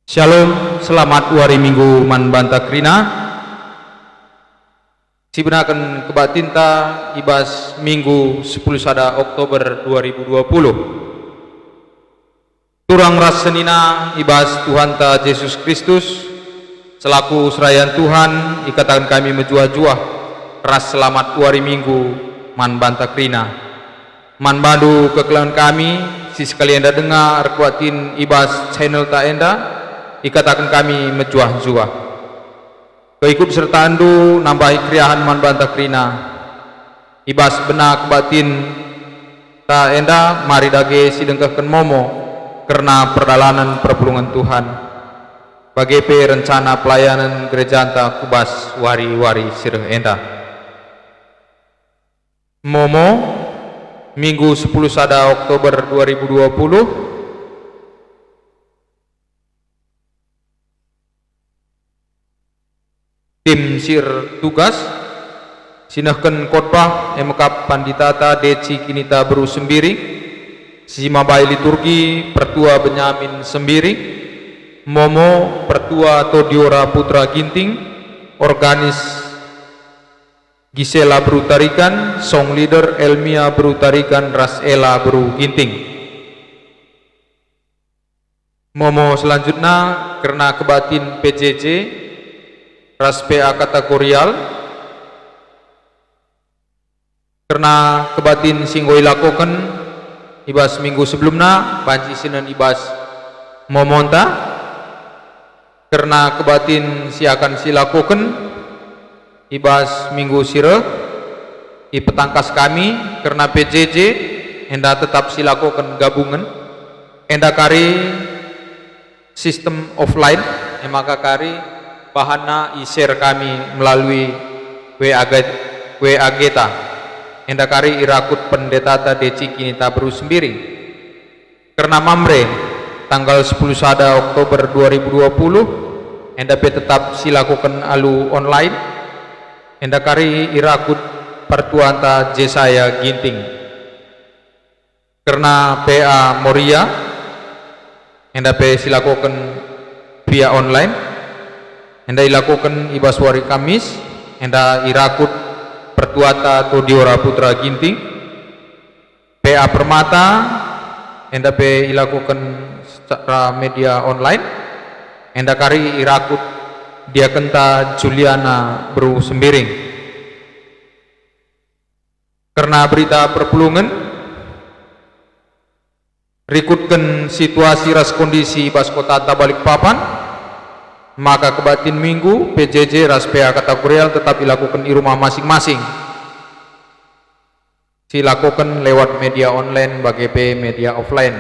Shalom, selamat hari Minggu man banta krina. Sibenakan kebatinta ibas Minggu 10 sada Oktober 2020. Turang ras senina ibas Tuhan ta Yesus Kristus selaku serayan Tuhan ikatan kami menjuah-juah ras selamat hari Minggu man banta krina. Man bandu kekelawan kami si sekalian dah dengar kuatin ibas channel ta enda ikatakan kami menjuah-juah keikut serta andu nambahi kriahan man banta krina ibas benak batin ta enda mari dage sidengkahkan momo karena perdalanan perpulungan Tuhan bagi rencana pelayanan gereja anta kubas wari-wari sireh enda momo Minggu 10 sada Oktober 2020. Tim sir tugas sinahkan khotbah emekap panditata deci kinita beru sembiri simabai liturgi pertua Benyamin sembiri momo pertua Todiora Putra Ginting organis Gisela beru tarikan song leader Elmia beru tarikan Rasela beru Ginting momo selanjutnya karena kebatin PJJ ras PA kategorial karena kebatin singgoi lakukan ibas minggu sebelumnya banci sinan ibas momonta karena kebatin siakan silakukan ibas minggu sire i petangkas kami karena PJJ enda tetap silakukan gabungan enda kari sistem offline emaka kari bahana i-share kami melalui WA Geta endakari irakut pendetata deci kinita beru sembiri karena mamre tanggal 10 sada Oktober 2020 endape tetap silakukan alu online endakari irakut pertuanta Jesaya Ginting karena PA Moria endape silakukan via online enda ilakukan ibas wari Kamis enda irakut pertuata Todiora Putra Ginting PA Permata enda pe ilakukan secara media online enda kari irakut dia kenta Juliana beru sembiring karena berita perpulungan rikutkan situasi ras kondisi ibas kota Balikpapan maka kebatin minggu PJJ ras PA kategorial tetap dilakukan di rumah masing-masing silakukan lewat media online bagi media offline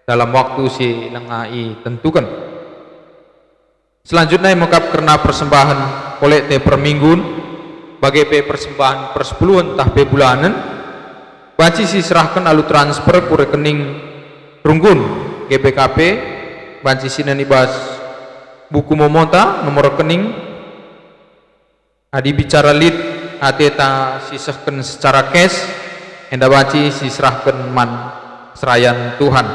dalam waktu si lengai tentukan selanjutnya mengungkap karena persembahan kolekte per minggu bagi persembahan persepuluhan tah bulanan banci si serahkan alu transfer ku rekening runggun GPKP banci sinan ibas buku momota nomor rekening adi bicara lead ateta sisahkan secara cash enda baci sisrahkan man serayan Tuhan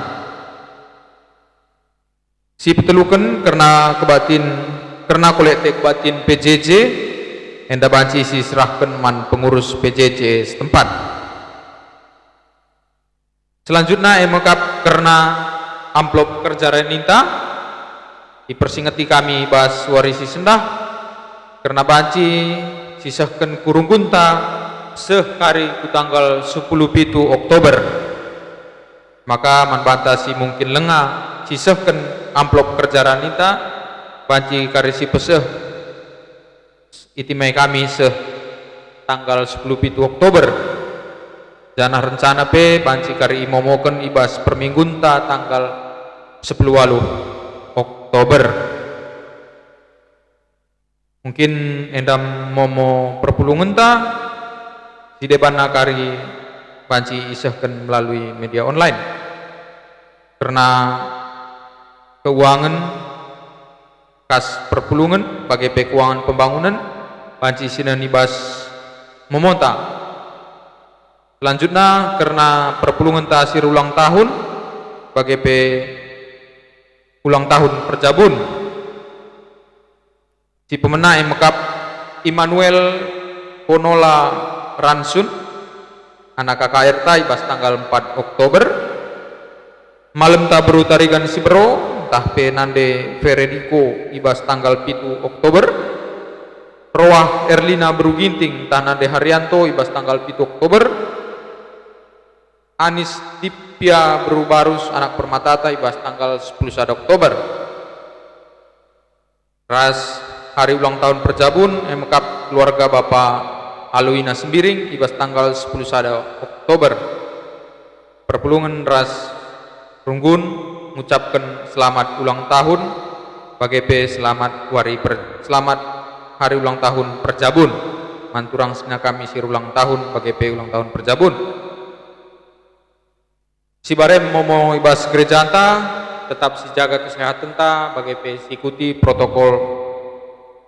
si petelukan karena kebatin karena kolekte kebatin PJJ enda baci sisrahkan man pengurus PJJ setempat selanjutnya emekap karena amplop kerja reninta dipersingeti kami bas warisi sendah karena banci sisahkan kurung gunta sehari ku tanggal 10 pitu Oktober maka manbantasi mungkin lengah sisahkan amplop kerjaan nita banci karisi peseh itimai kami tanggal 10 pitu Oktober janah rencana pe banci kari momoken ibas perminggunta tanggal 10 walu Oktober mungkin endam momo perpulungan ta di depan nakari banci isahkan melalui media online karena keuangan kas perpulungan bagi keuangan pembangunan banci sinan ibas memonta selanjutnya karena perpulungan ta asir ulang tahun bagi ulang tahun Perjabun. Si pemenang yang mekap Immanuel Ponola Ransun, anak kakak Erta ibas tanggal 4 Oktober. Malam tabru tarigan si bro tah penande Federico ibas tanggal 7 Oktober. Roah Erlina Beruginting tah nande Haryanto ibas tanggal 7 Oktober. Anis Dipya Berubarus anak Permatata ibas tanggal 10 Oktober. Ras hari ulang tahun Perjabun mekap keluarga Bapak Aluina Sembiring ibas tanggal 10 Oktober. Perpulungan ras Runggun mengucapkan selamat ulang tahun bagi selamat hari ulang tahun Perjabun. Manturang sina kami sir ulang tahun bagi ulang tahun Perjabun. Si barem momo ibas gereja anta tetap si jaga kesehatan ta bagi ikuti protokol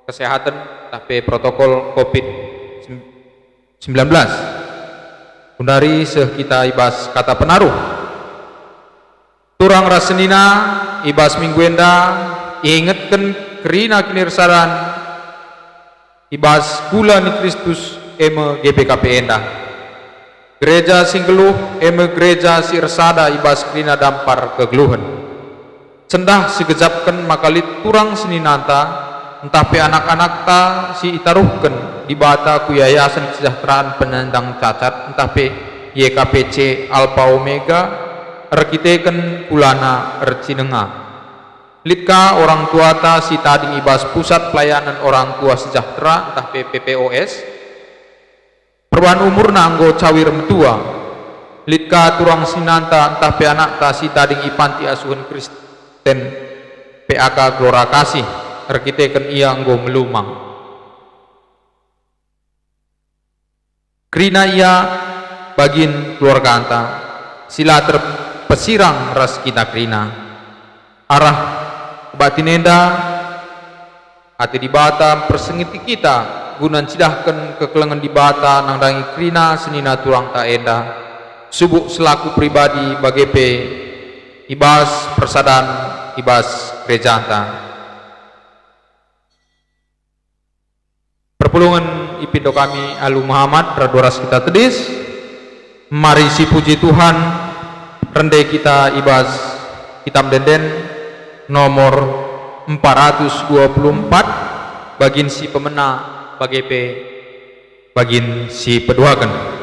kesehatan tapi protokol COVID-19. Undari seh kita ibas kata penaruh. Turang rasenina ibas mingguenda ingetkan kerina kinirsaran ibas kula ni Kristus eme GPKP endah. Gereja singgeluh eme gereja si ersada ibas kerina dampar kegeluhan. Sendah sigejapkan makalit turang seninanta entah pe anak-anak ta si itaruhkan di bata ku yayasan kesejahteraan penyandang cacat entah pe YKPC Alpha Omega rekiteken kulana ercinenga. Litka orang tua ta si tading ibas pusat pelayanan orang tua sejahtera entah pe PPOS perubahan umur nanggo cawir metua. Litka turang sinanta entah pe anak ta si tading ipanti asuhan Kristen PAK Gelora Kasih rekiteken ia nggo melumang. Krina ia bagin keluarga anta sila terpesirang ras kita krina arah batinenda hati di bata persengiti kita gunan cidahkan kekelengan di bata nang dangi krina senina turang ta enda subuk selaku pribadi bagi ibas persadan ibas gereja anta. Perpulungan ipindo kami Alu Muhammad radoras kita tedis. Mari si puji Tuhan rendai kita ibas hitam denden nomor 424 bagin si pemena bagi bagin si peduakan.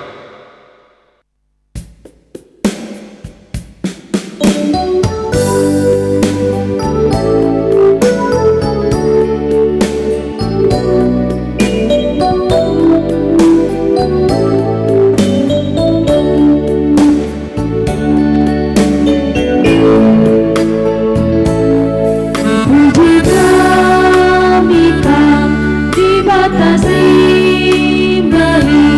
Dibatasi beli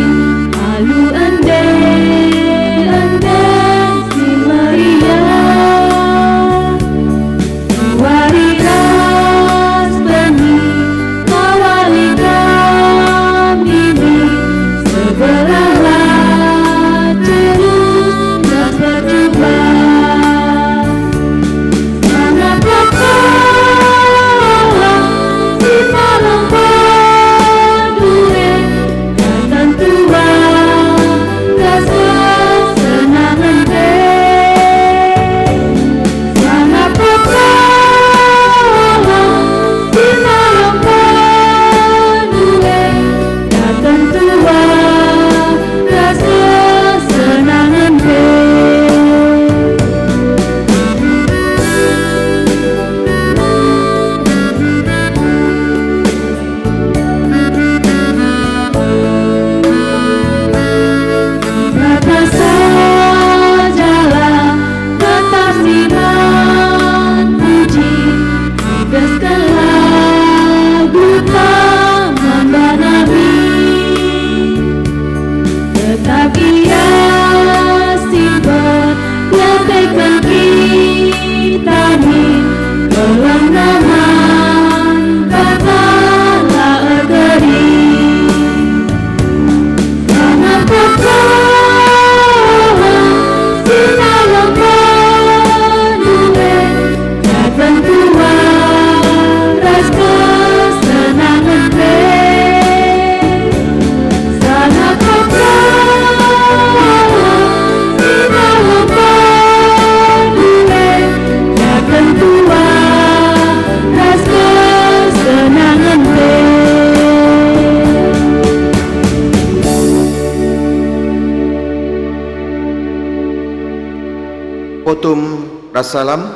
potom rasalam.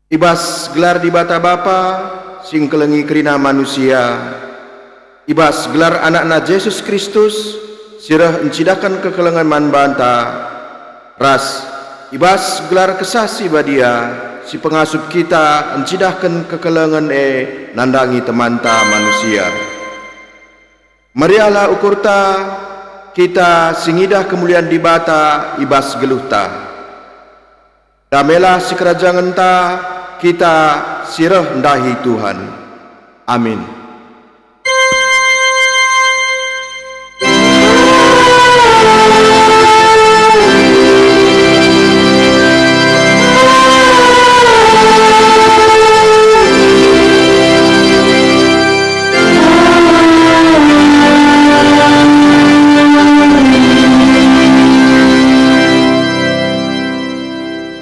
Ibas gelar di bata bapa sing kelengi kerina manusia. Ibas gelar anak-anak Yesus Kristus sirah encidakan kekelengan man banta. Ras ibas gelar kesasi badia si pengasup kita encidahkan kekelengan nandangi temanta manusia. Marialah ukurta kita singidah kemuliaan di bata ibas geluhta. Damelah si kerajaan ta kita sirah ndahi Tuhan. Amin.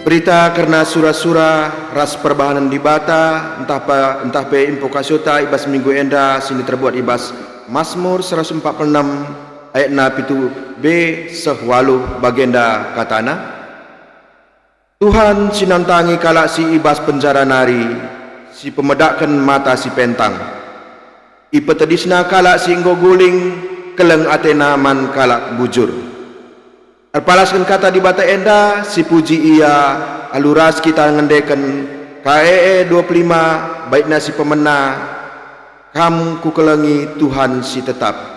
Berita karena surah-surah ras perbahanan di bata entah pe info kasyota ibas minggu enda sini terbuat ibas Mazmur 146 ayat na pitu B sehwalu bagenda katana. Tuhan sinantangi kalak si ibas penjara nari si pemedakkan mata si pentang. Ipetedisna kalak si inggo guling keleng atena man kalak bujur. Alpalaskan kata di bata enda si puji ia aluras kita ngendeken KEE 25 baik nasi pemena kamu ku kelengi Tuhan si tetap.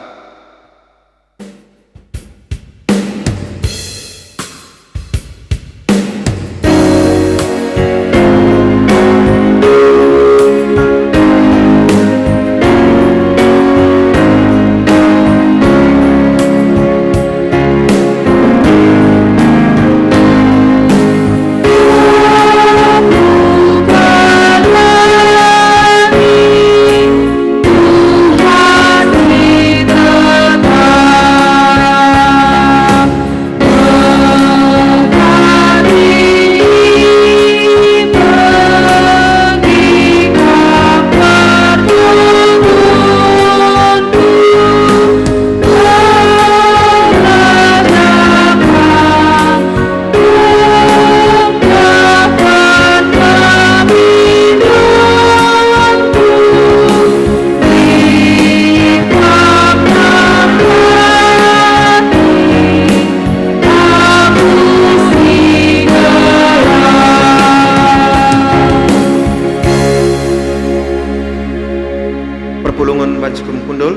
Perpulungan bancikum kundul.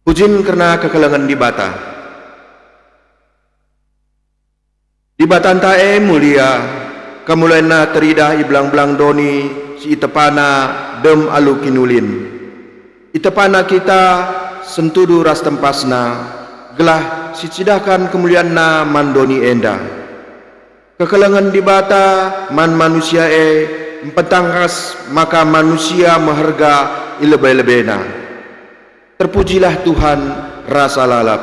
Pujin kerana kekelengan di bata. Di batan tae mulia, kamulaina teridah iblang-blang doni si itepana dem alu kinulin. Itepana kita sentudu ras tempasna, gelah si cidahkan kemuliaanna mandoni enda. Kekelengan di bata man manusia empetangkas maka manusia meharga ilebay-lebena. Terpujilah Tuhan rasa lalap.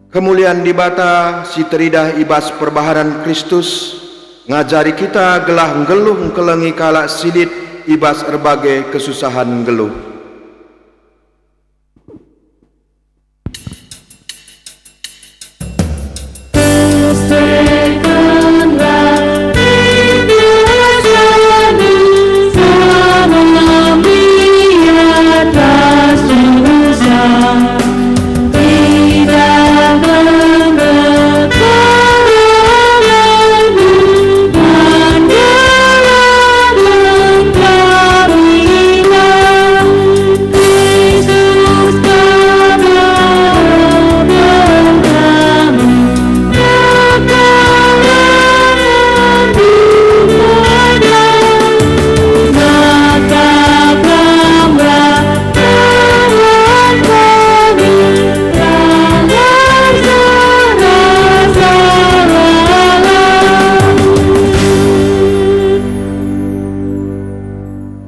Kemuliaan di bata si teridah ibas perbahanan Kristus ngajari kita gelah ngeluh kelengi kalak silit ibas berbagai kesusahan ngeluh.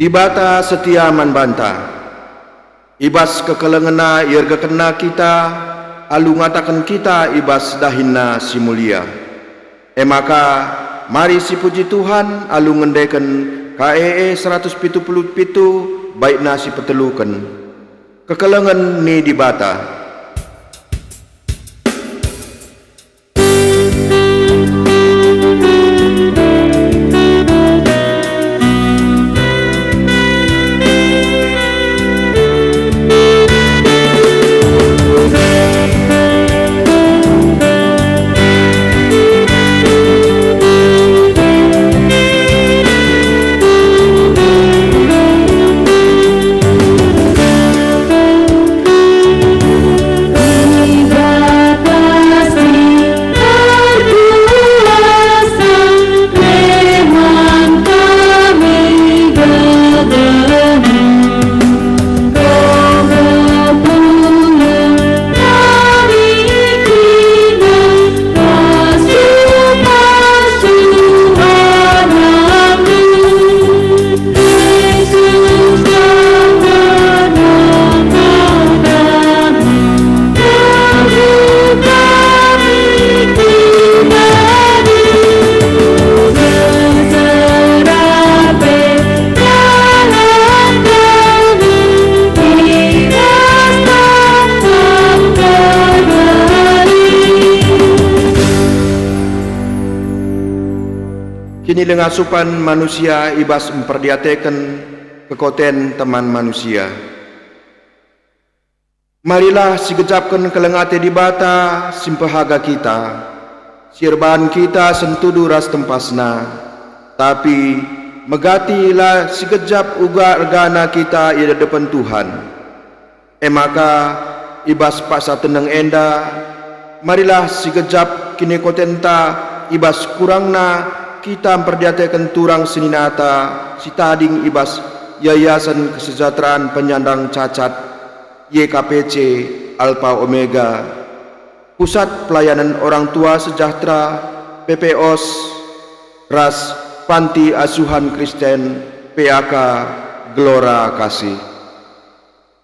Dibata setia manbanta, ibas kekelengena irga kena kita, alu ngatakan kita ibas dahinna si mulia. Maka mari si puji Tuhan alu ngendeken KEE 177 baikna si peteluken. Kekelengan ni dibata. Kini lengasupan manusia ibas memperdiatekan kekoten teman manusia. Marilah sigejapkan kelengate di bata simpehaga kita, sirban kita sentudu ras tempasna, tapi megatilah sigejap uga regana kita ida depan Tuhan. Maka ibas paksa tenang enda, marilah sigejap kini kotenta ibas kurangna kita memperdiatekan turang seninata si tading ibas Yayasan Kesejahteraan Penyandang Cacat YKPC Alpha Omega, Pusat Pelayanan Orang Tua Sejahtera PPOS, Ras Panti Asuhan Kristen PAK Gelora Kasih.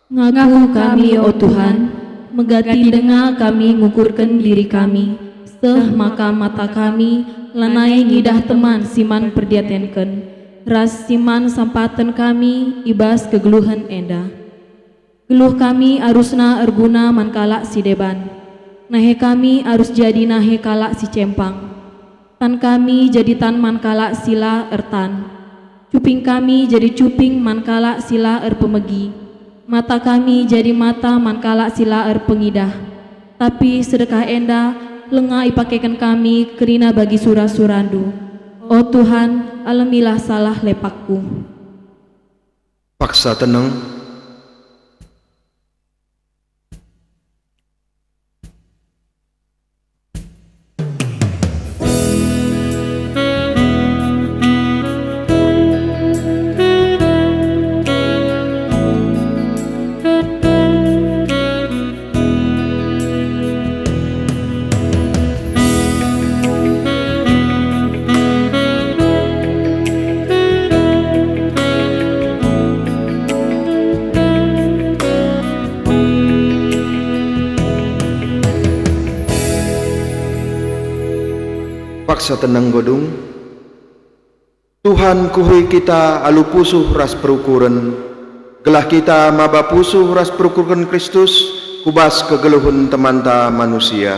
Ngaku kami, oh Tuhan, megati dengar kami ngukurkan diri kami, seh maka mata kami lanai ngidah teman siman perdiatenken, ras siman sampaten kami ibas kegeluhan enda. Geluh kami arusna erguna mankala si deban, nahe kami arus jadi nahe kala si cempang, tan kami jadi tan mankala sila ertan, cuping kami jadi cuping mankala sila erpemegi, mata kami jadi mata mankala sila erpengidah, tapi sedekah enda lengah ipakekan kami kerina bagi surah-surandu. Oh Tuhan, alamilah salah lepakku. Paksa tenang. Paksa tenang godung. Tuhan kuhui kita alu pusuh ras perukuran, gelah kita maba pusuh ras perukuran Kristus, kubas kegeluhun temanta manusia.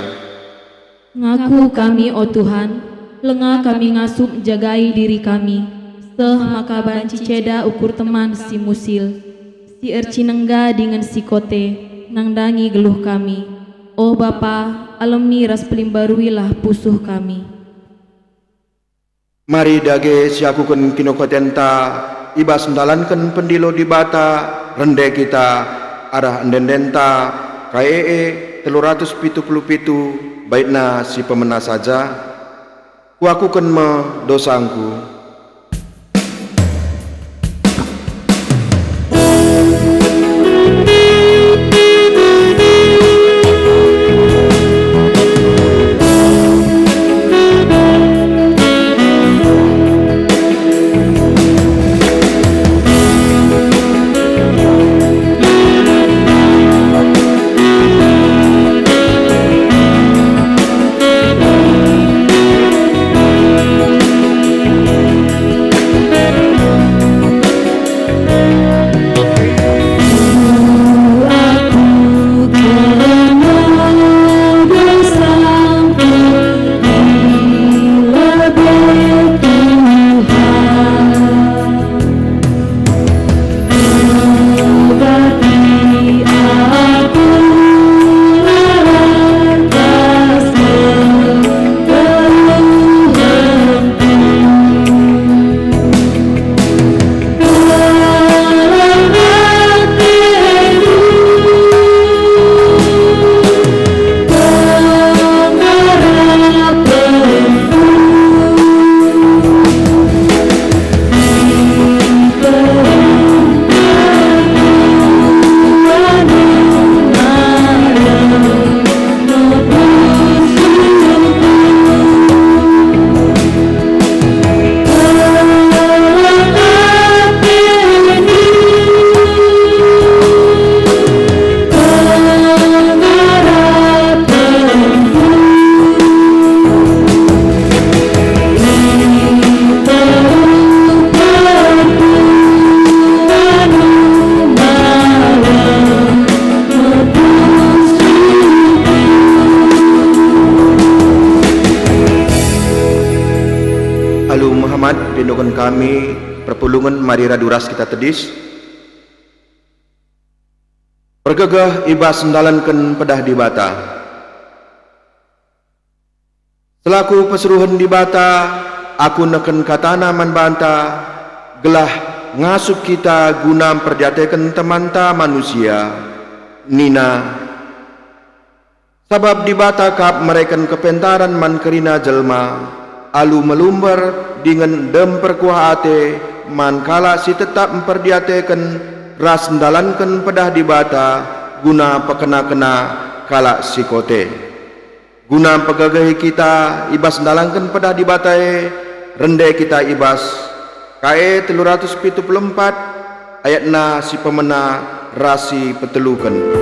Ngaku kami, oh Tuhan, lengah kami ngasup jagai diri kami, seh maka banci ceda ukur teman si musil, si ercinengga dengan si kote, nangdangi geluh kami. Oh Bapa, alami ras pelimbaruilah pusuh kami. Mari dage siakuken kinokotenta ibas ndalanken pendilo di bata rende kita arah endendenta KEE 377 baikna si pemena saja kuakuken me dosangku. Muhammad pindukun kami perpulungan Mari Raduras kita tedis pergegah ibas sendalankan pedah di bata selaku peseruhan di bata aku neken katana man banta gelah ngasup kita guna perdiatekan temanta manusia nina sabab di bata kap mereken kepentaran man kerina jelma alu melumber dengan dem perkuah ate man kala si tetap memperdiatekan ras ndalankan pedah di bata guna pekena-kena kala si kote guna pegagahi kita ibas ndalankan pedah di batae rende kita ibas kae 374 ayat na si pemena rasi petelukan.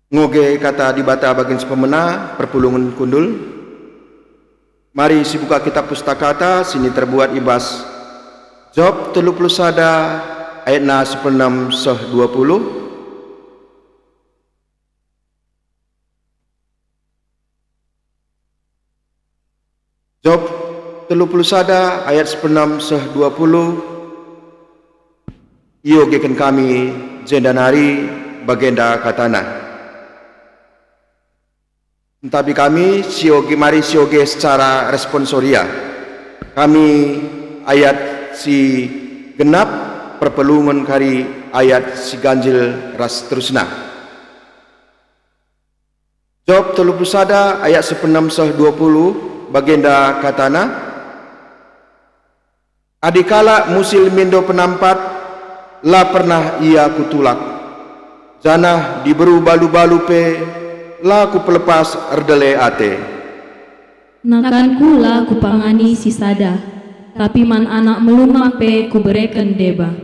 Ngoge kata di bata bagian sepemena perpulungan kundul. Mari si buka kitab pustakata sini terbuat ibas Job 31 ayat na 16 seh 20. Job 31 ayat 16 seh 20. Iyo geken kami jendanari bagenda katana. Tapi kami mari sioge secara responsoria. Kami ayat si genap perpelungan kari ayat si ganjil ras terusna. Job 31 ayat 16 seh 20 bagenda katana. Adikala musil mindo penampat la pernah ia kutulak. Janah diberu balu-balu pe laku pelepas erdele ate. Nakanku la kupangani si sada, tapi man anak melumah pe kubereken deba.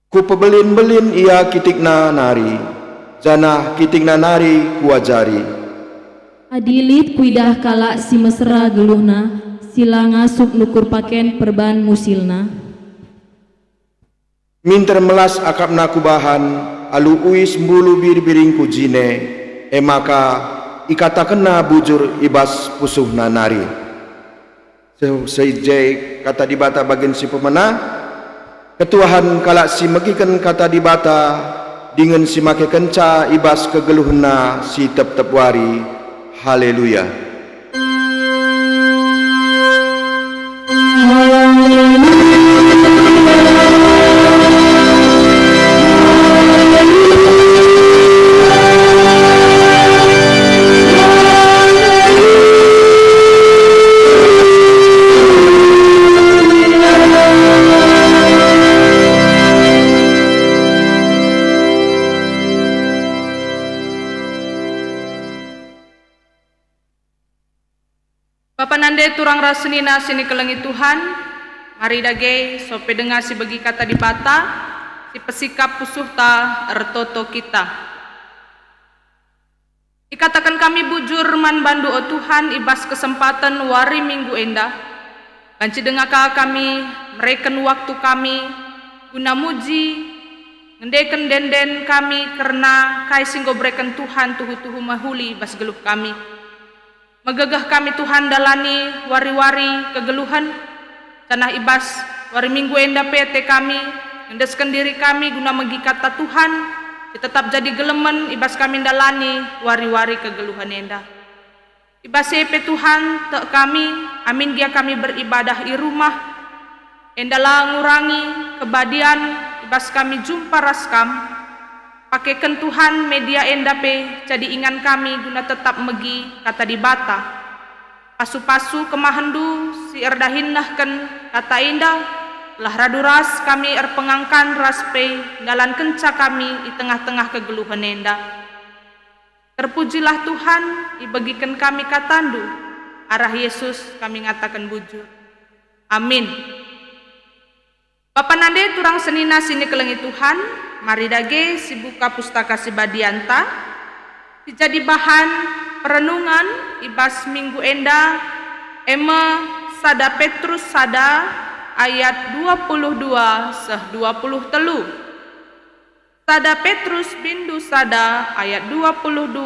Ku pebelin-belin ia kitikna nari, janah kitikna nari kuajari. Adilit kuidah kala si mesra geluhna, sila ngasup nukur paken perban musilna. Minter melas akapna kubahan, alu uis mbulu bir-biring kujine, maka ikata kena bujur ibas pusuh nanari. Sejai kata di bata bagian si pemena, ketuahan kalak si megikan kata di bata, dengan si make kenca ibas kegeluhna si tep-tep wari. Haleluya. nande turang rasenina sini kelengi Tuhan, mari dage sope dengar si bagi kata di bata, si pesikap pusuh ta ertoto kita. Ikatakan kami bujur man bandu o Tuhan ibas kesempatan wari minggu endah. Kanci dengar kami mereken waktu kami guna muji ngendeken denden kami karena kai singgo breken Tuhan tuhu-tuhu mahuli bas geluh kami. Megegah kami Tuhan dalani wari-wari kegeluhan tanah ibas wari minggu endah PT kami ngendeskan diri kami guna megikata Tuhan tetap jadi gelemen ibas kami dalani wari-wari kegeluhan endah. Ibas sepe Tuhan tak kami amin dia kami beribadah di rumah endalah ngurangi kebadian ibas kami jumpa raskam pakaikan Tuhan media endape jadi ingan kami guna tetap megi kata di bata pasu-pasu kemahendu si erdahinnahkan kata indah lah raduras kami erpengangkan raspe dalan kenca kami di tengah-tengah kegeluhan endah. Terpujilah Tuhan ibagikan kami katandu arah Yesus kami ngatakan bujur amin. Bapak nande turang senina sini kelengi Tuhan, mari dage si buka pustaka si badianta dijadi bahan perenungan ibas minggu endah ema sada Petrus sada ayat 22 seh 20 telu. Sada Petrus bindu sada ayat 22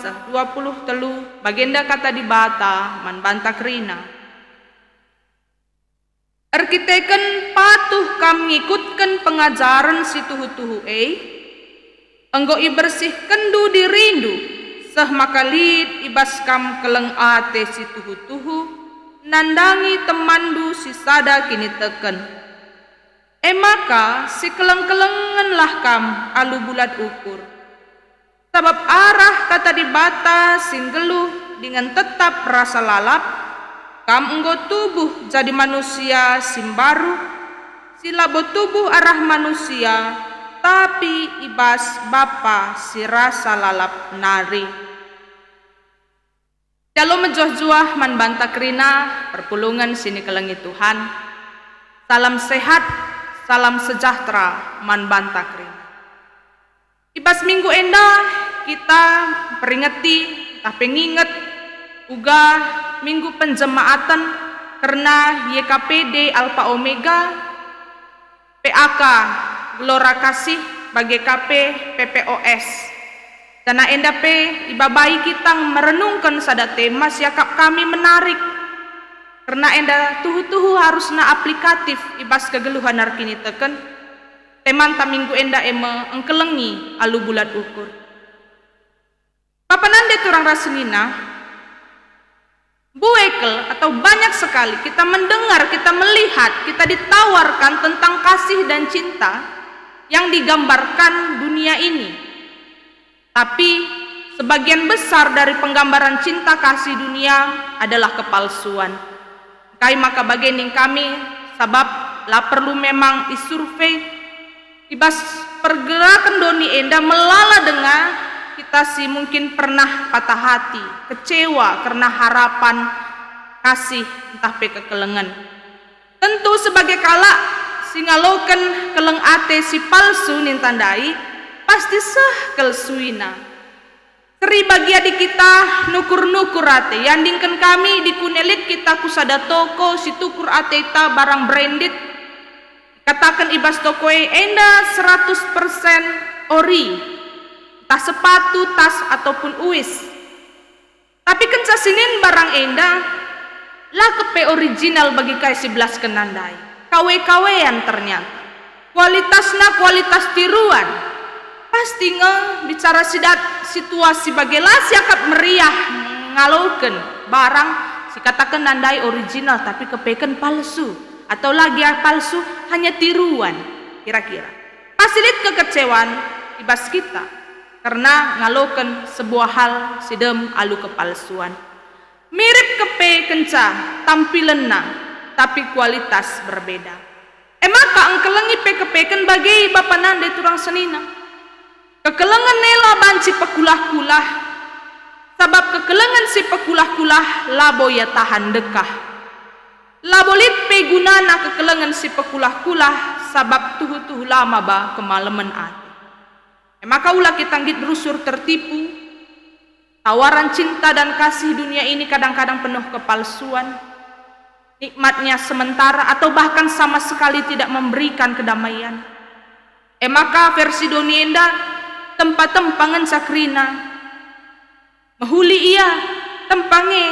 seh 20 telu bagenda kata di bata man bantak rina. Erkiteken patuh kam ngikutkan pengajaran si tuhu-tuhu enggo ibersih kendu dirindu seh makalid ibas kam keleng ate si tuhu-tuhu nandangi temandu si sada kini teken maka si keleng-kelengen lah kam alu bulat ukur sabab arah kata di bata singgeluh dengan tetap rasa lalap kam enggo tubuh jadi manusia simbaru silabo tubuh arah manusia tapi ibas bapa si rasa lalap nari. Jalo menjuah-juah man bantak rina perpulungan sini kelengi Tuhan. Salam sehat, salam sejahtera man bantak rina. Ibas minggu endah kita peringati tapi nginget uga minggu penjemaatan karena YKPD Alpha Omega PAK Gelora Kasih bagi KP PPOS dana endape ibabai kita merenungkan sada tema siakap kami menarik karena enda tuhu-tuhu harusna aplikatif ibas kegeluhan arkini teken teman ta minggu enda ema engkelengi alu bulat ukur papanande turang rasenina buekel atau banyak sekali kita mendengar, kita melihat, kita ditawarkan tentang kasih dan cinta yang digambarkan dunia ini. Tapi sebagian besar dari penggambaran cinta kasih dunia adalah kepalsuan. Kai maka bagening kami sabab lah perlu memang isurvei ibas pergerakan doni enda melala dengan kita sih mungkin pernah patah hati, kecewa karena harapan kasih entah pe kekelengan. Tentu sebagai kala singaloken keleng ate si palsu nintandai pasti sah kelsuina. Keri bagia di kita nukur-nukur ate yandingkan kami di kunelit kita kusada toko si tukur ate ita barang branded. Katakan ibas tokoe enda 100% ori. Tas sepatu, tas ataupun uis. Tapi kenca sinin barang endah lah kepe original bagi kai 11 kenandai. Kawe-kawean ternyata. Kualitasnya kualitas tiruan. Pasti bicara situasi bagelah siakap meriah ngalauken barang si katakan nandai original tapi kepeken palsu atau lagi palsu hanya tiruan kira-kira. Pasilit kekecewaan ibas kita. Karena ngaloken sebuah hal sidem alu kepalsuan. Mirip kepe kenca tampilenna tapi kualitas berbeda. Maka engkelengi pekepeken bagai bapa nande turang senina. Kekelengan nela banci pekulah-kulah Sabab kekelengan si pekulah-kulah labo ya tahan dekah. Labolit pe gunana kekelengan si pekulah-kulah sabab tuhu-tuhu lama ba kemalaman ati. Maka ulah kita nggit berusur tertipu. Tawaran cinta dan kasih dunia ini kadang-kadang penuh kepalsuan. Nikmatnya sementara atau bahkan sama sekali tidak memberikan kedamaian. Maka versi donienda tempat-tempangan sakrina mahuli ia tempange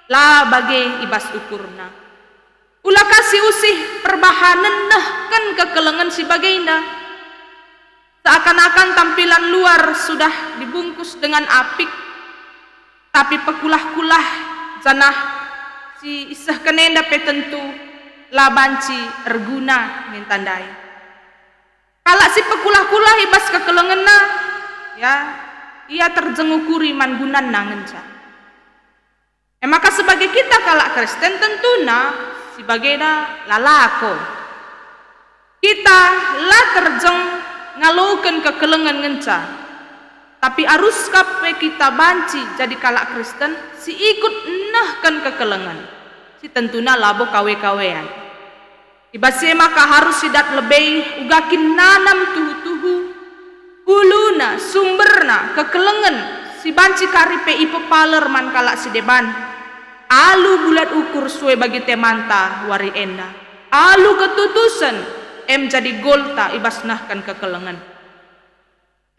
lah bagai ibas ukurna. Ulah kasih usih perbahanan nah kan kekelengan si bagainya. Seakan-akan tampilan luar sudah dibungkus dengan apik, tapi pekulah-kulah zanah si isah kenenda pe tentu labanci erguna ngintandai. Kalau si pekulah-kulah ibas kekelengenna, ya ia terjengukuri mangunan nangenca. Maka sebagai kita kalak Kristen tentuna sebagainya lalako. Kita lah terjeng ngalukan kekelengan ngenca. Tapi arus kape kita banci jadi kalak Kristen si ikut nahkan kekelengan. Si tentuna labo kawe-kawean. Ibasnya maka harus sidat lebih ugakin nanam tuhu-tuhu uluna sumberna kekelengan si banci karipe ipe paler man kalak si deban alu bulat ukur suwe bagi temanta wari enda alu ketutusan jadi golta ibasnahkan kekelengan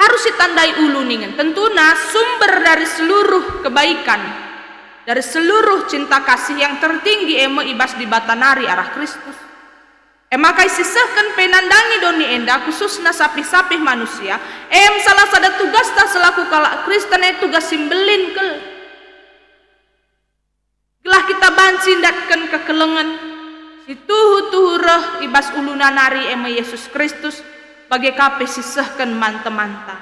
harus ditandai ulu ningen tentuna sumber dari seluruh kebaikan dari seluruh cinta kasih yang tertinggi ibas di batanari arah Kristus. Maka sisahkan penandangi doni enda khususnya sapih-sapih manusia salah sada tugas ta selaku kalak Kristen tugas simbelin kel gelah kita bancindatkan kekelengan si tuhu-tuhu reh ibas ulunanari Yesus Kristus bagai kape sisahkan manta-manta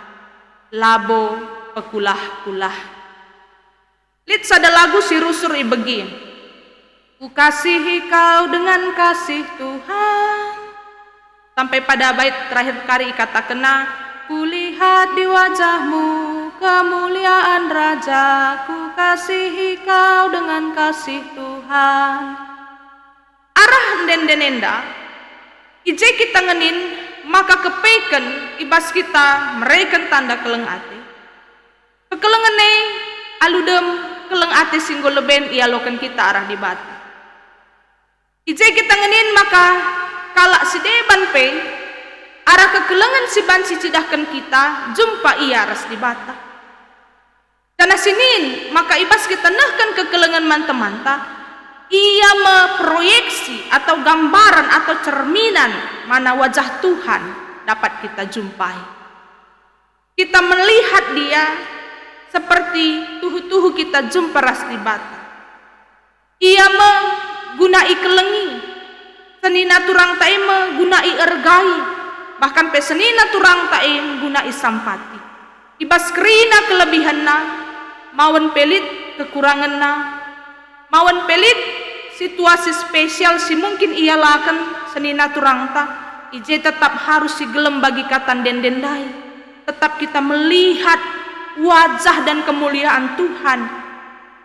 labo pekulah-kulah lit sada lagu si rusur ibegi. Ku kasihi kau dengan kasih Tuhan. Sampai pada bait terakhir kari kata kena, kulihat di wajahmu kemuliaan Raja. Ku kasihi kau dengan kasih Tuhan. Arah dendenenda, ije kita ngenin maka kepeken ibas kita mereken tanda keleng ati. Kekelengene aludem keleng ati singgol leben ialokan kita arah di batu. Ije kita ngenin maka kalak si deban pe arah kekelengan si ban si cidahkan kita jumpa ia ras di bata. Karena sinin maka ibas kita nahkan kekelengan manta-manta ia memproyeksi atau gambaran atau cerminan mana wajah Tuhan dapat kita jumpai. Kita melihat dia seperti tuhu-tuhu kita jumpa ras di bata. Ia gunai kelengi senina turang tae gunai ergai bahkan pe senina turang tae gunai sampati ibas kerina kelebihanna mawan pelit kekuranganna mawan pelit situasi spesial si mungkin ia lakan senina turang ta ije tetap harus si gelem bagi katan dendendai tetap kita melihat wajah dan kemuliaan Tuhan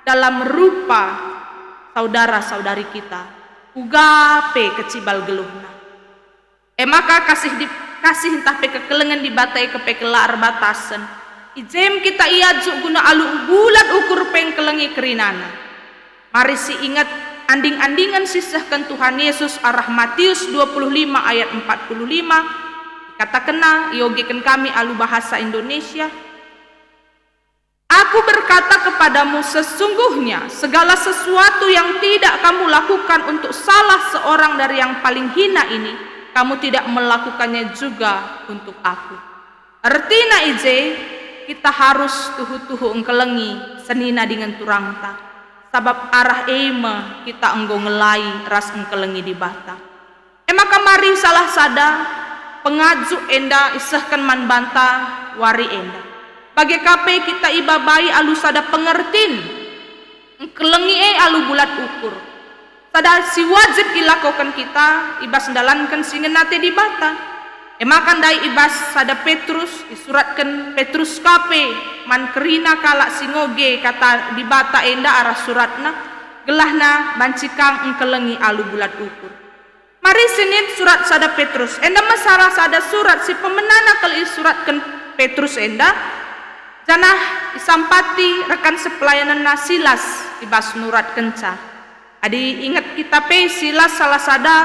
dalam rupa saudara-saudari kita ugape kecibal geluhna maka kasih entah pe kekelengan di batai kepe kelar batasan ijem kita iaju guna alu bulat ukur peng kelengi kerinana mari si ingat anding-andingan sisahkan Tuhan Yesus arah Matius 25 ayat 45 kata kena iogekan kami alu bahasa Indonesia. Aku berkata kepadamu sesungguhnya segala sesuatu yang tidak kamu lakukan untuk salah seorang dari yang paling hina ini, kamu tidak melakukannya juga untuk aku. Artina ije, kita harus tuhu-tuhu engkelengi senina dengan turangta. Sabab arah ema kita enggo ngelai ras engkelengi di bata. Maka mari salah sada pengaju enda isahkan man banta wari enda. Bagi kape kita ibabai alu sada pengertin kelengi alu bulat ukur sada si wajib dilakukan kita ibas mendalankan singenate di bata Emakan dai ibas sada Petrus disuratkan Petrus kape man kerina kalak singoge kata di bata enda arah suratna gelahna bancikang engkelengi alu bulat ukur. Mari Senin surat sada Petrus enda masara sada surat si pemenana kali suratkan Petrus enda janah isampati rekan sepelayanan Silas ibas nurat kenca. Adi ingat kita pe Silas salah sada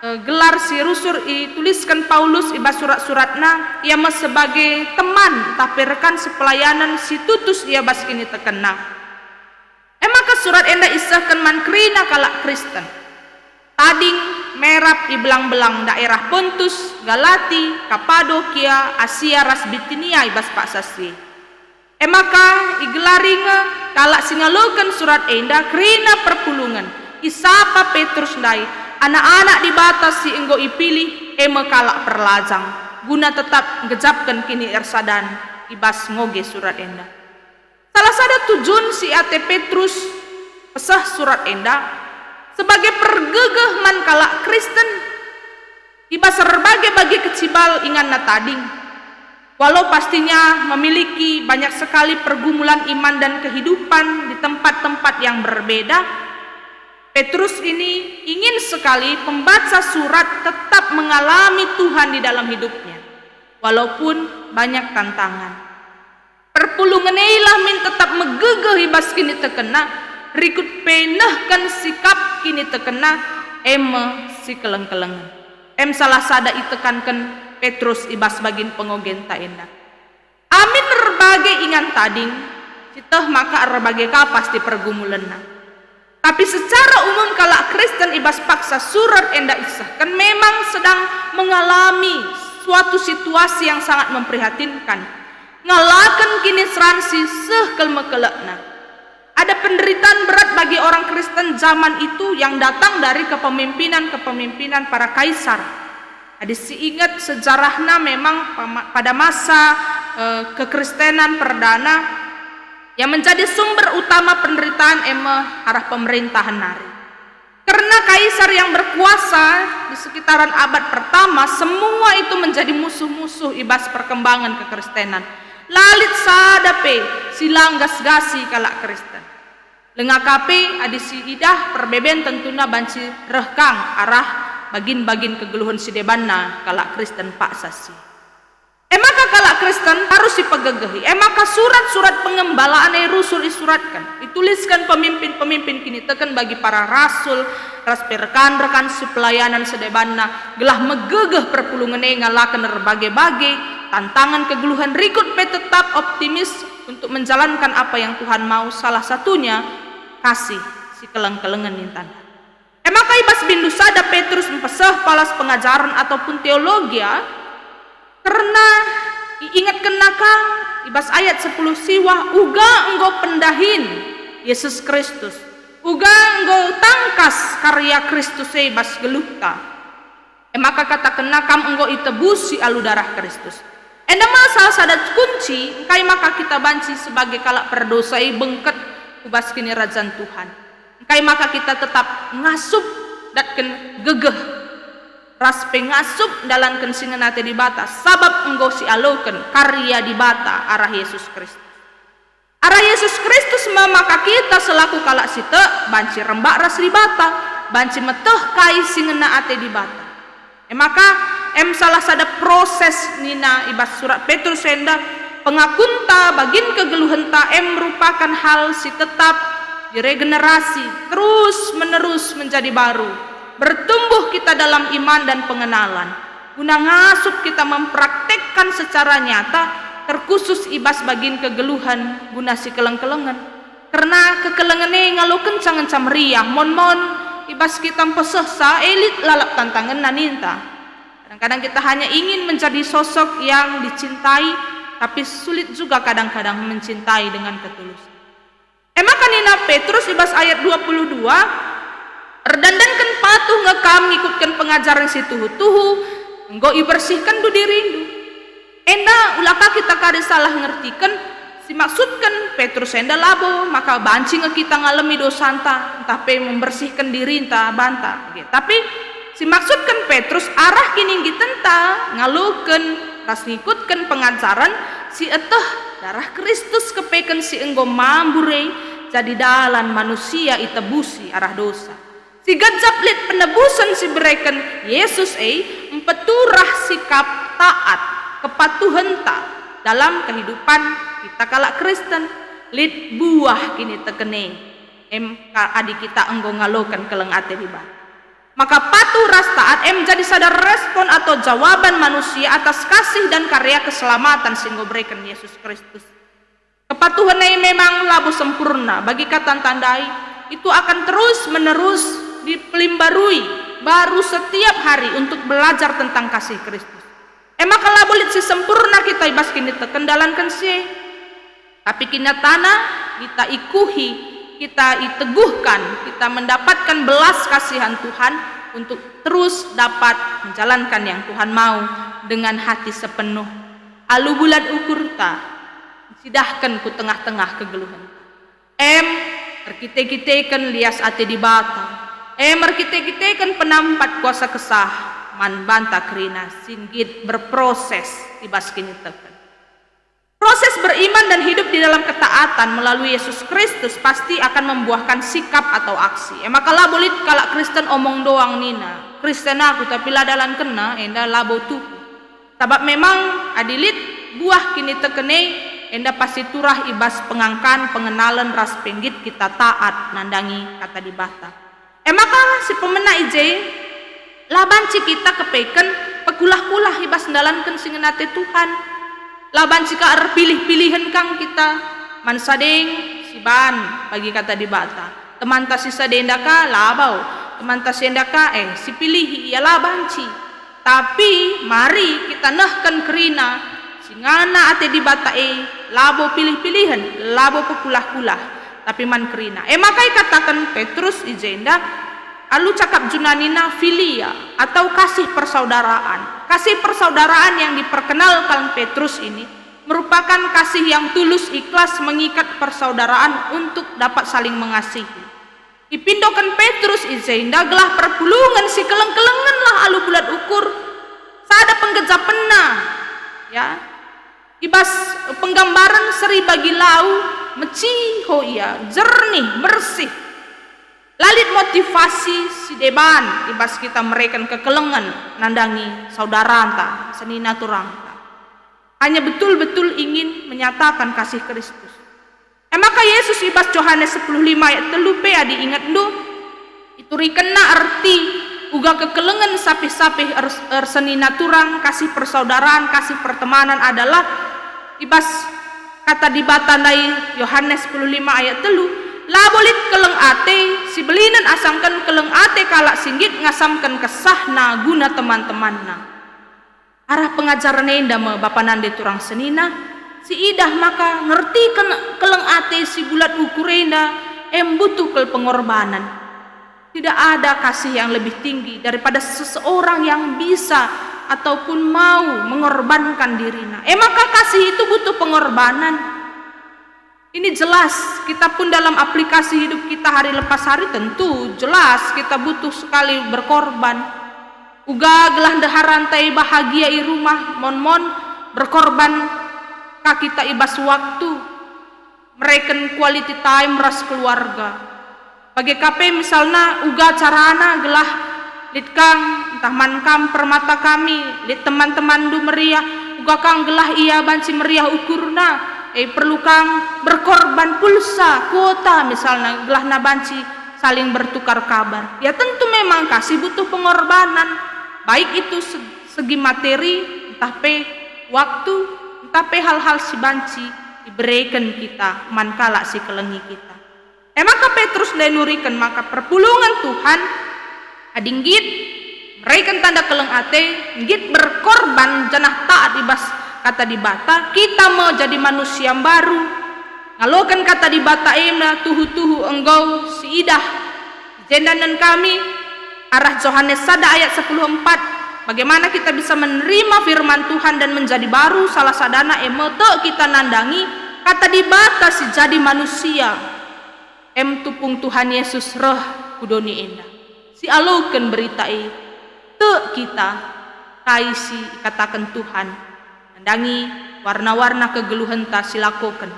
gelar si rusur dituliskan Paulus ibas surat-suratna ia mas sebagai teman tapi rekan sepelayanan si tutus ia bas kini terkena. Emaka surat enda isahkan man kerina kalak Kristen tading merap i belang-belang daerah Pontus, Galati, Kapadokia, Asia ras Bitinia ibas Pak Sasi. Emaka igelaringa kalak singalogan surat enda kerina perpulungan isapa Petrus dai anak-anak di batas si enggo ipilih eme kalak perlajang guna tetap ngejapkan kini ersadan ibas ngoge surat enda. Salah sada tujuan si ate Petrus pesah surat enda sebagai pergegeh man kalak Kristen ibas berbagai kecibal ingan na tading walau pastinya memiliki banyak sekali pergumulan iman dan kehidupan di tempat-tempat yang berbeda. Petrus ini ingin sekali pembaca surat tetap mengalami Tuhan di dalam hidupnya walaupun banyak tantangan. Perpulungan ilah min tetap megegeh ibas kini terkena rikut penahkan sikap kini terkena eme si keleng-kelengan. Salah sada itekankan Petrus ibas bagin pengogen ta enda. Amin berbagai ingan tading citah maka berbagai kapas di pergumulanna. Tapi secara umum kalak Kristen ibas paksa surat enda isahkan memang sedang mengalami suatu situasi yang sangat memprihatinkan. Ngalakan kini seransi sehkelmekelekna. Ada penderitaan berat bagi orang Kristen zaman itu yang datang dari kepemimpinan para kaisar. Ada ingat sejarahnya memang pada masa kekristenan perdana yang menjadi sumber utama penderitaan arah pemerintahan nari. Karena kaisar yang berkuasa di sekitaran abad pertama semua itu menjadi musuh-musuh ibas perkembangan kekristenan. Lalit sadape silang gas-gasi kalak Kristen. Lengakape adisi idah perbeben tentunya banci rehkang arah bagin-bagin kegeluhan sidebanna kalak Kristen Pak Sasi. Emaka kalak Kristen harus dipegegehi. Emaka surat-surat pengembalaan rusul disuratkan, dituliskan pemimpin-pemimpin kini tekan bagi para rasul, rekan-rekan sepelayanan sedebanna, gelah megegeh perpulungan ngalakan berbagai-bagai tantangan kegeluhan rikut pe tetap optimis untuk menjalankan apa yang Tuhan mau. Salah satunya kasih si keleng-kelengan nintan. Emaka ibas bindu sada Petrus mempesah palas pengajaran ataupun teologia karena ingat kenakang ibas ayat 10 siwah uga enggo pendahin Yesus Kristus uga enggo tangkas karya Kristus ibas gelukta maka kata kenakam enggo itebus si alu darah Kristus enda masa sadat kunci kai maka kita banci sebagai kalak perdosa bengket ubas kini rajaan Tuhan kai maka kita tetap ngasup datken gegeh ras pengasup dalam kensingan ate di bata sabab enggo si aloken karya di bata arah Yesus Kristus. Arah Yesus Kristus maka kita selaku kalak site banci rembak ras di bata, banci meteh kai singena ate di bata. Maka salah sada proses nina ibas surat Petrus enda pengakunta bagin kegeluhenta merupakan hal si tetap diregenerasi terus menerus menjadi baru. Bertumbuh kita dalam iman dan pengenalan guna ngasup kita mempraktekkan secara nyata terkhusus ibas bagin kegeluhan guna si keleng-kelengan karena kekelengannya ngalu kencang-kencang meriah mon-mon ibas kita peseh sa elit lalap tantangan naninta. Kadang-kadang kita hanya ingin menjadi sosok yang dicintai tapi sulit juga kadang-kadang mencintai dengan ketulusan. Emaka nina Petrus ibas ayat 22 erdandankan patuh ngekam ngikutkan pengajaran si tuhu-tuhu enggo ibersihkan du dirindu enda ulaka kita kade salah ngertikan si maksudkan Petrus enda labo maka banci kita ngalami dosanta entah pe membersihkan diri entah banta tapi Si maksudkan Petrus arah kini tenta ngaluken ras ngikutkan pengajaran si eteh darah Kristus kepeken si enggo mambure jadi dalan manusia itebusi arah dosa. Si gajap lit penebusan si bereken Yesus empeturah sikap taat kepatuhan ta dalam kehidupan kita kalak Kristen lit buah kini tekene adik kita enggo ngalokan keleng ate di bawah. Maka patuh ras taat jadi sadar respon atau jawaban manusia atas kasih dan karya keselamatan sehingga berikan Yesus Kristus. Kepatuhan ini memang labu sempurna bagi kata tandai itu akan terus menerus dipelimbarui baru setiap hari untuk belajar tentang kasih Kristus. Maka labu lit si sempurna kita ibas kini terkendalankan sih. Tapi kinatana kita ikuhi, kita iteguhkan, kita mendapatkan belas kasihan Tuhan untuk terus dapat menjalankan yang Tuhan mau dengan hati sepenuh. Alu bulan ukur ta, sidahkan ku tengah-tengah kegeluhan. Merkite-kitekan lias ate di bata. Merkite-kitekan penampat kuasa kesah, man banta kerina singgit berproses ibas kini teken. Proses beriman dan hidup di dalam ketaatan melalui Yesus Kristus pasti akan membuahkan sikap atau aksi. Maka labolit kalak Kristen omong doang nina. Kristen aku tapi ladalan kena enda labo tuh. Sebab memang adilit buah kini tekene enda pasti turah ibas pengangkan pengenalan ras penggit kita taat nandangi kata di bata. Maka si pemena ije labanci kita kepeken pekulah-kulah ibas ndalankan singenate Tuhan. Laban jika pilih-pilihan kang kita mansadeng siban bagi kata di bata teman tas sisa dendaka labau teman tas dendaka si pilih ia labanci tapi mari kita nahkan kerina singana ate di bata labo pilih-pilihan labo pekulah-kulah tapi man kerina makai katakan Petrus ijenda alu cakap junanina filia atau kasih persaudaraan. Kasih persaudaraan yang diperkenalkan Petrus ini merupakan kasih yang tulus ikhlas mengikat persaudaraan untuk dapat saling mengasihi. Dipindokan Petrus izeinda gelah perpulungan si keleng-kelengan lah alu bulat ukur. Sada penggejapenna ya. Ibas penggambaran seri bagi lau meciho ia jernih bersih. Lalit motivasi si deban ibas kita mereken kekelengan nandangi saudara anta senina turang hanya betul-betul ingin menyatakan kasih Kristus. Maka Yesus ibas Yohanes 10:5 ayat 3 adi ingat ndu itu rikena arti uga kekelengan sapih-sapih senina turang kasih persaudaraan kasih pertemanan adalah ibas kata di batanai Yohanes 10:5 ayat 3 labolit keleng ate si belinan asangkan keleng ate kalak singgit ngasamkan kesahna guna teman-temanna. Arah pengajaran enda me bapanan de turang senina si idah maka ngertikan keleng ate si bulat ukurenda butuh kel pengorbanan. Tidak ada kasih yang lebih tinggi daripada seseorang yang bisa ataupun mau mengorbankan dirinya. Maka kasih itu butuh pengorbanan. Ini jelas, kita pun dalam aplikasi hidup kita hari lepas hari tentu jelas kita butuh sekali berkorban. Uga gelah deharantai bahagia i rumah mon-mon berkorban kak kita ibas waktu. Mereken quality time ras keluarga. Bagi KP misalnya uga carana gelah lit kang entah mankam permata kami lit teman-teman du meriah uga kang gelah ia banci meriah ukurna. Perlu kang berkorban pulsa, kuota misalnya gelah nabanci saling bertukar kabar. Ya tentu memang kasih butuh pengorbanan. Baik itu segi materi, entah pe waktu, entah pe hal-hal si banci diberikan kita mankala si kelengi kita. Maka Petrus denurikan maka perpulungan Tuhan adinggit mereka tanda keleng ate nggit berkorban janah taat ibas kata di bata kita mau jadi manusia baru ngalokan kata di bata emna tuhu-tuhu enggau si idah jendanan kami arah Yohanes sada ayat 10:4 bagaimana kita bisa menerima firman Tuhan dan menjadi baru salah sadana emote kita nandangi kata di bata si jadi manusia tupung Tuhan Yesus roh kudoni endah si aloken berita te kita kaisi katakan Tuhan nandangi warna-warna kegeluhan ta silakokan.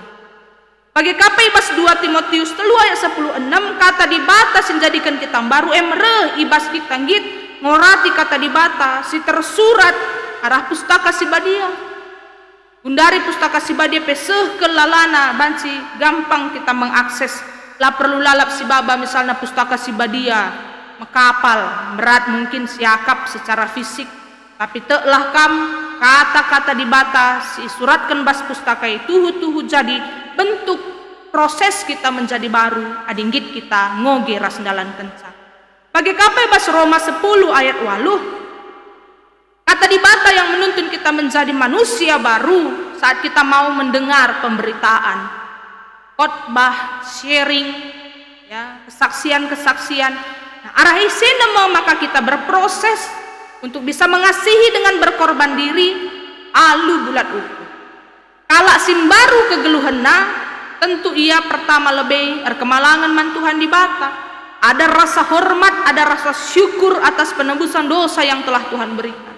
Bagi kapai ibas 2 Timotius 3 ayat 16 kata dibata sinjadikan kita baru emre ibas kita ngit ngorati kata dibata si tersurat arah pustaka si badia. Undari pustaka si badia peseh ke lalana banci gampang kita mengakses. Lah perlu lalap si baba misalnya pustaka si badia mekapal berat mungkin siakap secara fisik tapi teklah kam kata-kata dibata si suratkan bas pustaka itu tuhu jadi bentuk proses kita menjadi baru adinggit kita ngoge ras dalan kenca. Bagi kapai bas Roma 10 ayat 8 kata dibata yang menuntun kita menjadi manusia baru saat kita mau mendengar pemberitaan, khotbah, sharing, ya, kesaksian-kesaksian. Nah, arah isi nama maka kita berproses untuk bisa mengasihi dengan berkorban diri alu bulat ukur. Kalak simbaru kegeluhena tentu ia pertama lebih erkemalangan mantuhan di bata. Ada rasa hormat, ada rasa syukur atas penebusan dosa yang telah Tuhan berikan.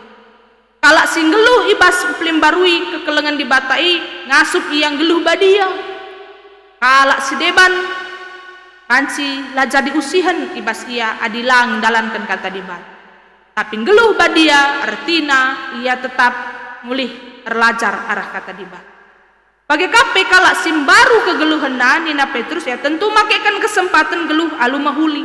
Kalak singgeluh ibas pelimbarui kekelengan di batai ngasup yang geluh badia. Kalak si deban panci lah jadi usihan ibas ia adilang dalankan kata dibat. Tapi geluh badia artina ia tetap mulih erlajar arah kata dibat. Bagi kape kalak simbaru kegeluhan Nina Petrus ya tentu makaikan kesempatan geluh alu mahuli.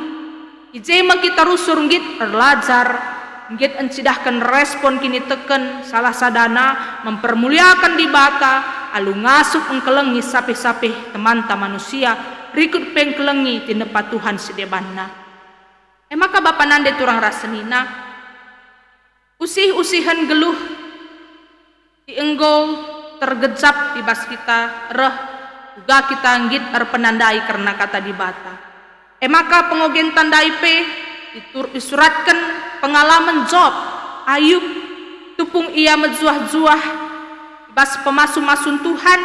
Ijema kita rusur ngit erlajar ngit encidahkan respon kini teken salah sadana mempermuliakan di bata alu ngasup engkelengi sapih-sapih teman-teman manusia rikut pengkelengi tinepa Tuhan sedebanna. Maka Bapak nande turang rasenina usih-usihan geluh dienggo tergejap di bas kita reh juga kita ngit penandai karena kata di bata. Maka pengogen tandai pe disuratkan pengalaman Job, Ayub, tupung ia menjuah-juah bas pemasu-masun Tuhan,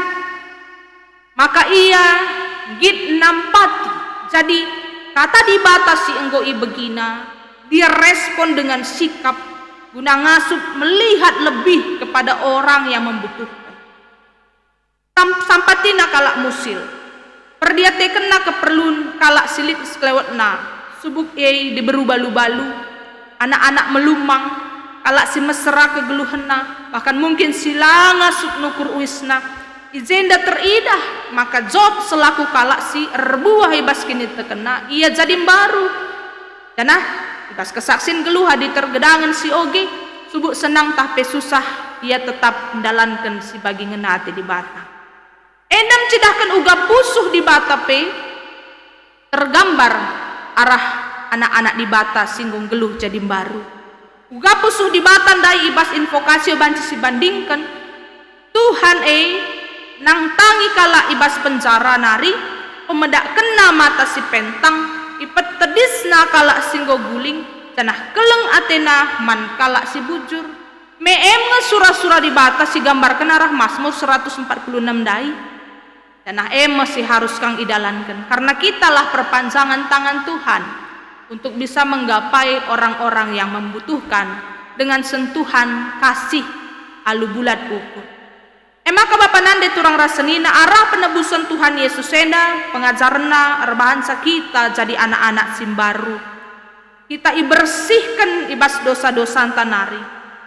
maka ia git nampati. Jadi kata dibatasi enggoi begina, dia respon dengan sikap guna ngasup melihat lebih kepada orang yang membutuhkan. Sampatina kalak musil, perdiatekena keperluan kalak silit sekelewatna, subuk ei diberu balu-balu, anak-anak melumang, kalak si mesra kegeluhena, bahkan mungkin sila ngasup nukur uisna, izenda teridah, maka Job selaku kalak si erbuah ibas kini terkena, ia jadi baru. Janah, ibas kesaksin geluh hadi tergedangan si oge, subuk senang tapi susah, ia tetap mendalankan si bagi ngenati di bata. Endam cidahkan uga pusuh di bata pe, tergambar arah anak-anak di bata singgung geluh jadi baru. Uga pusuh di bata dai ibas invokasi banci si bandingkan Tuhan nang tangi kala ibas penjara nari pemedak kena mata si pentang ipet tedisna kala singgo guling tanah keleng atena man kala si bujur meem ngesura-sura di bata si gambar kena arah Mazmur 146 dai tanah masih harus kang idalankan karena kitalah perpanjangan tangan Tuhan untuk bisa menggapai orang-orang yang membutuhkan dengan sentuhan kasih alu bulat ukur. Maka Bapak nande turang rasenina arah penebusan Tuhan Yesus enda pengajarna erbahasa kita jadi anak-anak simbaru. Kita ibersihkan ibas dosa-dosa tanari.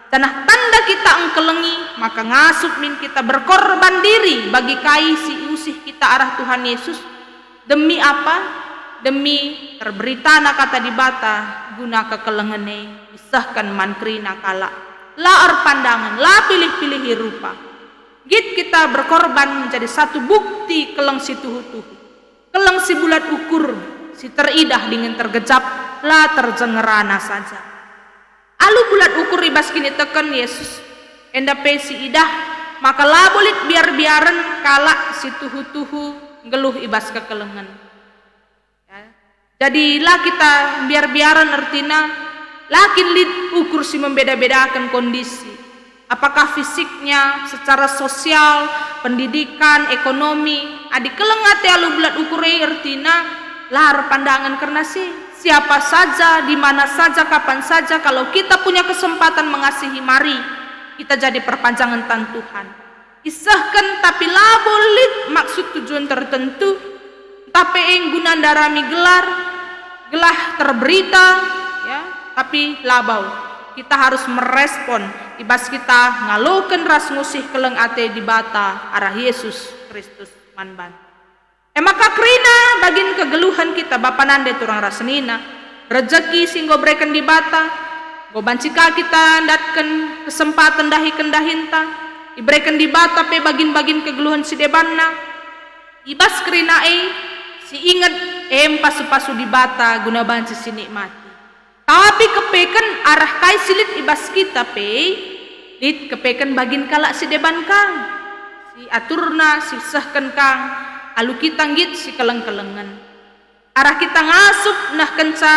Tanah tanda kita engkelengi maka ngasup min kita berkorban diri bagi kai si usih kita arah Tuhan Yesus. Demi apa? Demi terberitana kata di bata guna kekelengene bisahkan mankrina kala laar pandangan la pilih-pilih rupa git kita berkorban menjadi satu bukti keleng si tuhu-tuhu keleng si bulat ukur si teridah dengan tergejap la terjengerana saja alu bulat ukur ibas kini teken Yesus enda pesi idah maka la bolit biar-biaren kala si tuhu-tuhu geluh ibas kekelengan. Jadilah kita biar-biaran artinya lakin lid ukur si membeda-bedakan kondisi. Apakah fisiknya, secara sosial, pendidikan, ekonomi. Adik kelengate alu bulat ukur artinya lar pandangan karena si siapa saja, di mana saja, kapan saja, kalau kita punya kesempatan mengasihi, mari kita jadi perpanjangan tangan Tuhan. Isahkan tapi labolit maksud tujuan tertentu, tapi eng gunandarami gelah terberita, ya, tapi labau. Kita harus merespon, ibas kita ngaloken ras ngusih keleng ate di bata arah Yesus Kristus manban. Maka krina bagin kegeluhan kita Bapa nande turang rasenina, rezeki singgo breken di bata, go bancika kita ndatken kesempatan dahi kendahinta, ibreken di bata pe bagin kegeluhan si debanna, ibas krina si inget pasu-pasu di bata guna banci si nikmati. Tapi kepeken arah kai silit ibas kita pe, lit kepeken bagin kalak si deban kang, si aturna si sahken kang, alu kita ngit si keleng-kelengan. Arah kita ngasup nah kenca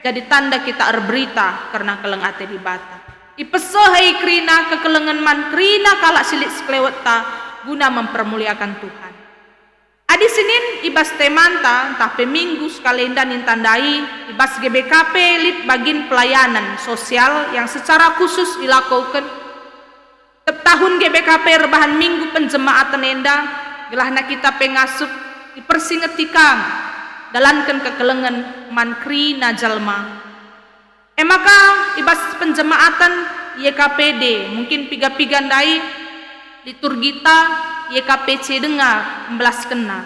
jadi tanda kita erberita karena keleng ate di bata. Ipesehai krina kekelengan man krina kalak silit sekleweta guna mempermuliakan Tuhan. Adi Senin ibas temanta tapi minggu skalenda nintandai ibas GBKP lit bagin pelayanan sosial yang secara khusus dilakukan. Tiap tahun GBKP rebahan minggu penjemaatan enda gelahna kita pengasup dipersingetikang dalankan kekelengan man krina jalma. Maka ibas penjemaatan YKPD mungkin piga-pigandai liturgita YKPC dengar membelas kena,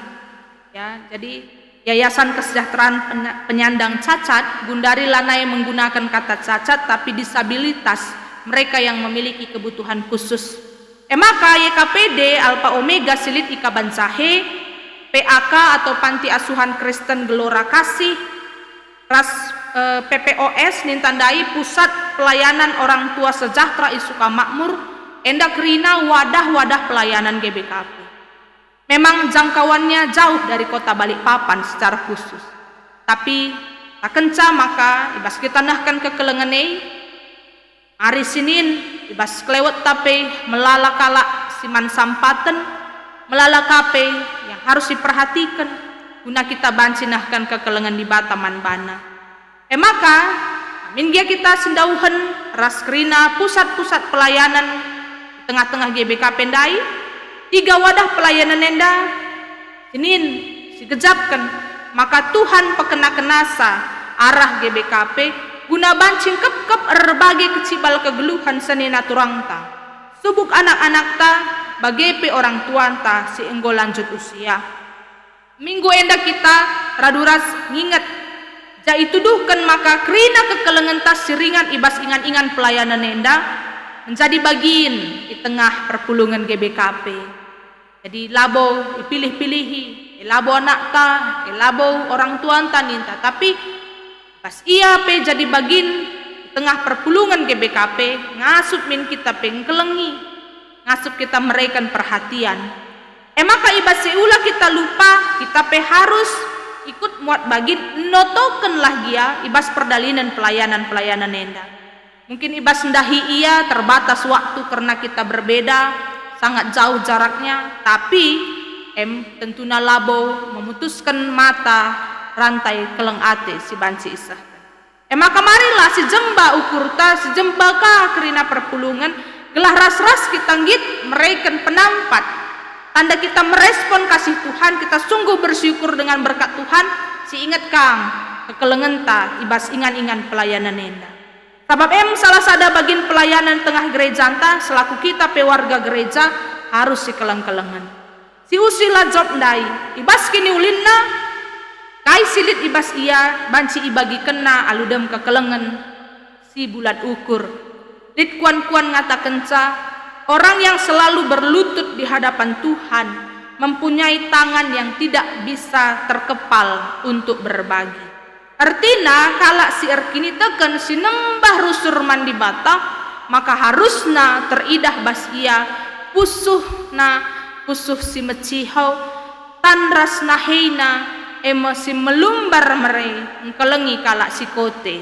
ya. Jadi Yayasan Kesejahteraan Penyandang Cacat Gundari Lanai menggunakan kata cacat tapi disabilitas, mereka yang memiliki kebutuhan khusus. Maka YKPD Alpha Omega Silit Ika Bancahe PAK atau Panti Asuhan Kristen Gelora Kasih ras PPOS nintandai Pusat Pelayanan Orang Tua Sejahtera Isuka Makmur endak rina wadah-wadah pelayanan GBKP. Memang jangkauannya jauh dari kota Balikpapan secara khusus. Tapi tak kenca maka ibas kita nahkan kekelenganei hari Senin ibas klewet tape melalakala siman sampaten melalakape yang harus diperhatikan guna kita bancinahkan kekelengan di Bataman Bana. Maka amin gia kita sendauhan raskrina pusat-pusat pelayanan tengah-tengah GBK Pendai 3 wadah pelayanan enda Senin sigejapkan maka Tuhan pekena kenasa arah GBKP guna bancing kep berbagai kecibal kegeluhan senina turangta subuk anak-anak ta bagepe orang tuanta si enggo lanjut usia. Minggu enda kita raduras nginget jai tuduhkan maka krina kekelengan tas siringan ibas ingan-ingan pelayanan enda menjadi bagian di tengah perpulungan GBKP. Jadi labo dipilih-pilihi, labo anak ta, labo orang tua ta ninta. Tapi pas ia pe jadi bagian di tengah perpulungan GBKP, ngasup min kita pengkelengi, ngasup kita meraikan perhatian. Maka ibas seula kita lupa, kita pe harus ikut muat bagian notoken lah dia ibas perdalinan pelayanan enda. Mungkin ibas sendahi ia terbatas waktu karena kita berbeda, sangat jauh jaraknya, tapi tentuna labo memutuskan mata rantai keleng ate si banci isah. Maka marilah si jemba ukurta, si jemba ka kerina perpulungan, gelah ras-ras kita ngit mereken penampat. Tanda kita merespon kasih Tuhan, kita sungguh bersyukur dengan berkat Tuhan, si ingat kang kekelengan ta ibas ingan-ingan pelayanan enda. Sebab salah sada bagian pelayanan tengah gereja anta selaku kita pe warga gereja harus si keleng-kelengan. Si usila job ndai ibas kini ulinna kai silit ibas ia banci ibagi kena aludem kekelengan si bulat ukur. Dit kuan-kuan ngata kenca orang yang selalu berlutut di hadapan Tuhan mempunyai tangan yang tidak bisa terkepal untuk berbagi. Artina kalak si erkini teken si nembah rusur mandi bata maka harusna teridah bas ia pusuh si mecihau tanras naheina emosi melumbar merei ngkelengi kalak si kote.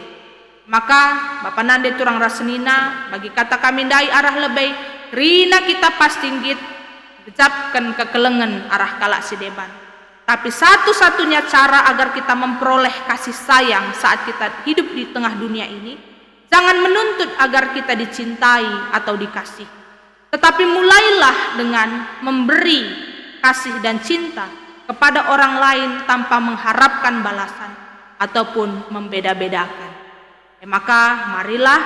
Maka Bapa nande turang rasenina bagi kata kami dai arah lebay rina kita pastinggit gejapkan kekelengan arah kalak si deban. Tapi satu-satunya cara agar kita memperoleh kasih sayang saat kita hidup di tengah dunia ini, jangan menuntut agar kita dicintai atau dikasih, tetapi mulailah dengan memberi kasih dan cinta kepada orang lain tanpa mengharapkan balasan ataupun membeda-bedakan. Maka marilah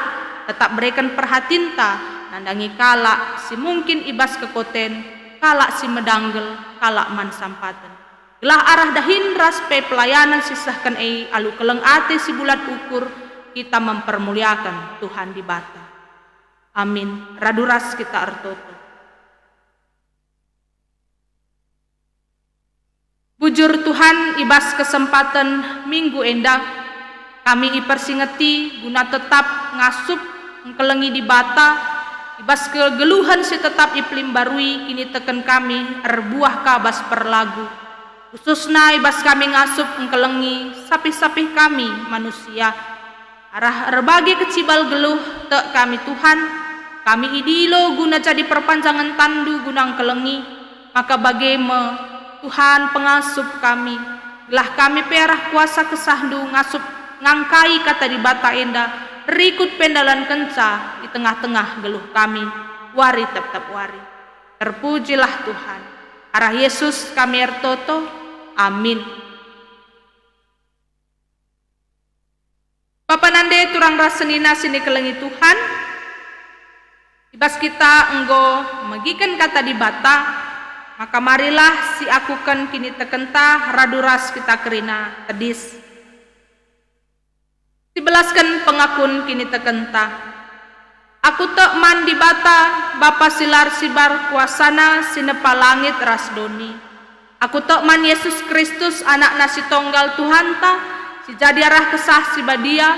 tetap berikan perhatian nandangi kalak si mungkin ibas kekoten, kalak si medanggel, kalak man sampaten. Gelah arah dahin ras pe pelayanan sisahkan alu keleng ate si bulat ukur, kita mempermuliakan Tuhan di bata. Amin. Raduras kita artoto. Bujur Tuhan ibas kesempatan minggu endah, kami ipersingeti guna tetap ngasup ngkelengi di bata, ibas kegeluhan si tetap iplim barui kini teken kami erbuah kabas perlagu. Khususna ibas kami ngasup ngkelengi sapih-sapih kami manusia, arah erbagi kecibal geluh tek kami Tuhan, kami idilo guna jadi perpanjangan tandu guna ngkelengi, maka bagaimana Tuhan pengasup kami, gelah kami perah kuasa kesahdu ngasup ngangkai kata di bata endah, rikut pendalan kenca di tengah-tengah geluh kami, wari tetap wari. Terpujilah Tuhan. Arah Yesus kami ertoto, amin. Bapak nande turang rasenina sini kelengi Tuhan, ibas kita enggo megikan kata di bata, maka marilah si akukan kini tekenta raduras kita kerina tedis. Dibelaskan pengakun kini tekenta. Aku tek man di bata, Bapa silar sibar kuasana sinepa langit rasdoni. Aku tek man Yesus Kristus anak nasi tonggal Tuhanta, si jadi arah kesah si badia,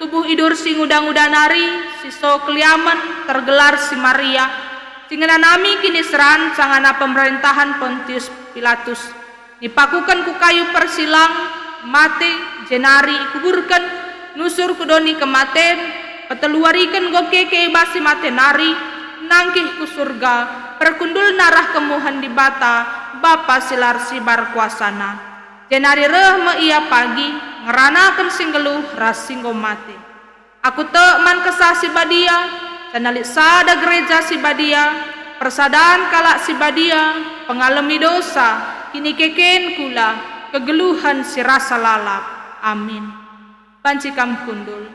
tubuh idur si ngudang-udanari, si so keliaman tergelar si Maria, singena nami kini seran sangana pemerintahan Pontius Pilatus. Dipakukan ku kayu persilang, mate, jenari kuburkan, nusur kudoni kematen, peteluarikan goke ke basi mate nari, nangkih ku surga, perkundul narah kemuhan di bata, Bapa silar sibar kuasana. Jenari reh me ia pagi, ngeranakan singgeluh ras singgo mate. Aku tek man kesah si badia, canalik sada gereja si badia, persadaan kalak si badia, pengalami dosa, kini keken kula, kegeluhan si rasa lalap. Amin. Banci kam kundul.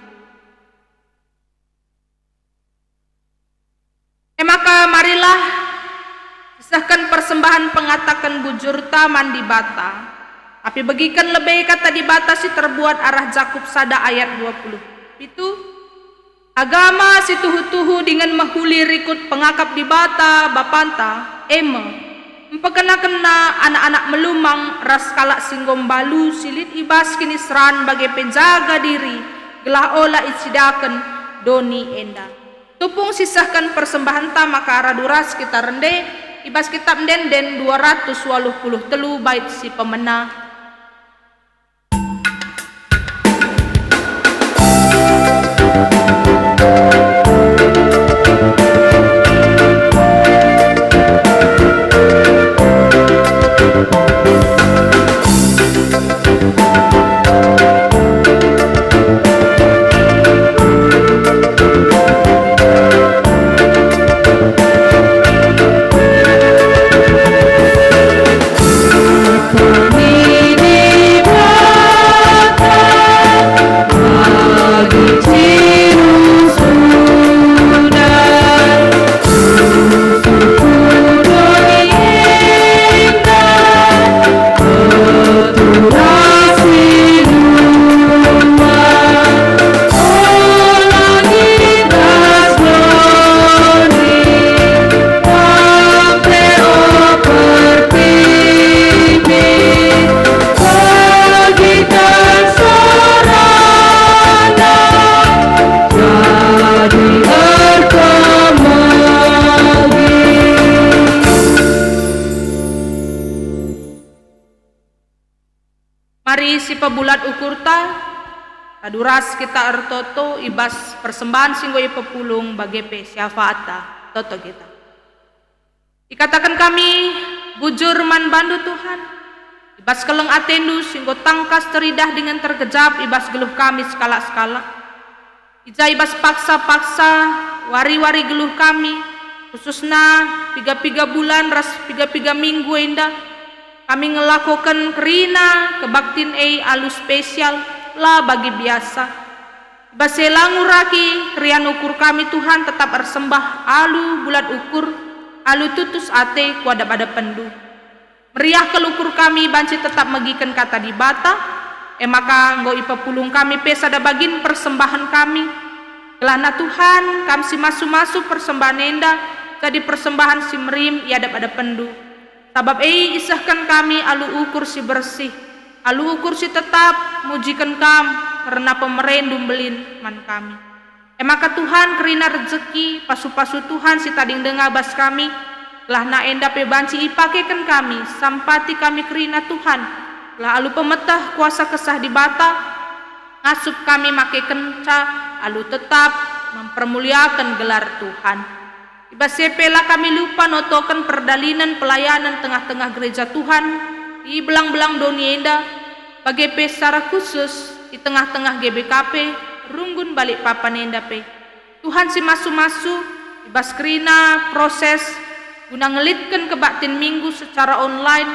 Maka marilah sisahkan persembahan pengatakan bujur taman di bata. Tapi bagikan lebih kata di bata si terbuat arah Jakub sada ayat 20. Itu agama si tuhu-tuhu dengan mahuli rikut pengakap di bata bapanta eme. Empekena-kena anak-anak melumang ras kalak singgombalu silit ibas kini seran bagai penjaga diri gelah olah isidakan doni enda. Tupung sisahkan persembahan ta maka raduras kita rende ibas kitab denden 283 bait si pemena. Mari si pebulat ukurta kaduras kita ertoto ibas persembahan singgo pepulung bagi pe syafaata toto kita. Dikatakan kami bujur man bandu Tuhan, Ibas keleng atendu singgo tangkas teridah dengan tergejap ibas geluh kami skala-skala. Ija ibas paksa-paksa wari-wari geluh kami, khususna 3 bulan ras 3 minggu enda kami ngelakukan kerina kebaktin alu spesial lah bagi biasa. Baselangu raki krian ukur kami Tuhan tetap bersembah alu bulat ukur alu tutus ate kuada pada pendu. Meriah kelukur kami banci tetap megikan kata di bata. Maka nggo ipapulung kami pesa da bagin persembahan kami. Kelana Tuhan kami si masu-masu persembahan enda jadi persembahan si merim iada pada pendu. Sabab isahkan kami alu ukur si bersih. Alu ukur si tetap mujikan kam karena pemerendum belin man kami. Maka Tuhan kerina rezeki pasu-pasu Tuhan si tading dengar bas kami lah na enda pe banci ipakekan kami sampati kami kerina Tuhan lah alu pemetah kuasa kesah di bata ngasup kami make kenca alu tetap mempermuliakan gelar Tuhan. Ibas sepela kami lupa notokan perdalinan pelayanan tengah-tengah gereja Tuhan di belang-belang dunia enda bagi pe secara khusus di tengah-tengah GBKP runggun balik papan enda pe Tuhan si masu-masu ibas kerina proses guna ngelitkan kebaktin minggu secara online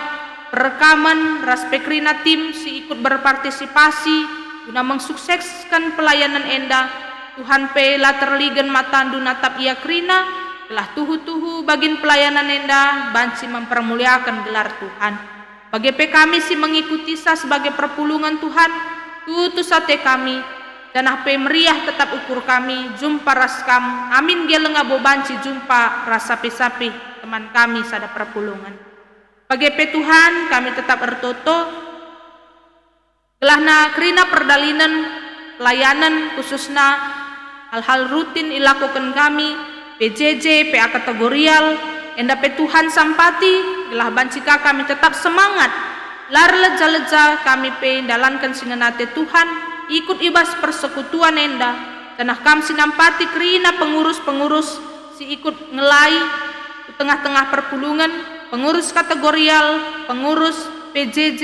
perekaman raspe kerina tim si ikut berpartisipasi guna mensukseskan pelayanan enda Tuhan pe la terligen matandu natap ia kerina telah tuhu-tuhu bagin pelayanan enda banci mempermuliakan gelar Tuhan. Bagi pe kami si mengikuti sa sebagai perpulungan Tuhan tutus sate kami dan pe meriah tetap ukur kami jumpa raskam amin geleng abo banci jumpa rasa sapi teman kami sada perpulungan. Bagi pe Tuhan kami tetap bertoto gelahna kerina perdalinan pelayanan khususna hal-hal rutin ilakukan kami PJJ, PA kategorial enda pe Tuhan sampati gelah bancika kami tetap semangat lar leja-leja kami pe dalankan singenate Tuhan ikut ibas persekutuan enda tanah kam sinampati kerina pengurus-pengurus si ikut ngelai di tengah-tengah perpulungan pengurus kategorial pengurus PJJ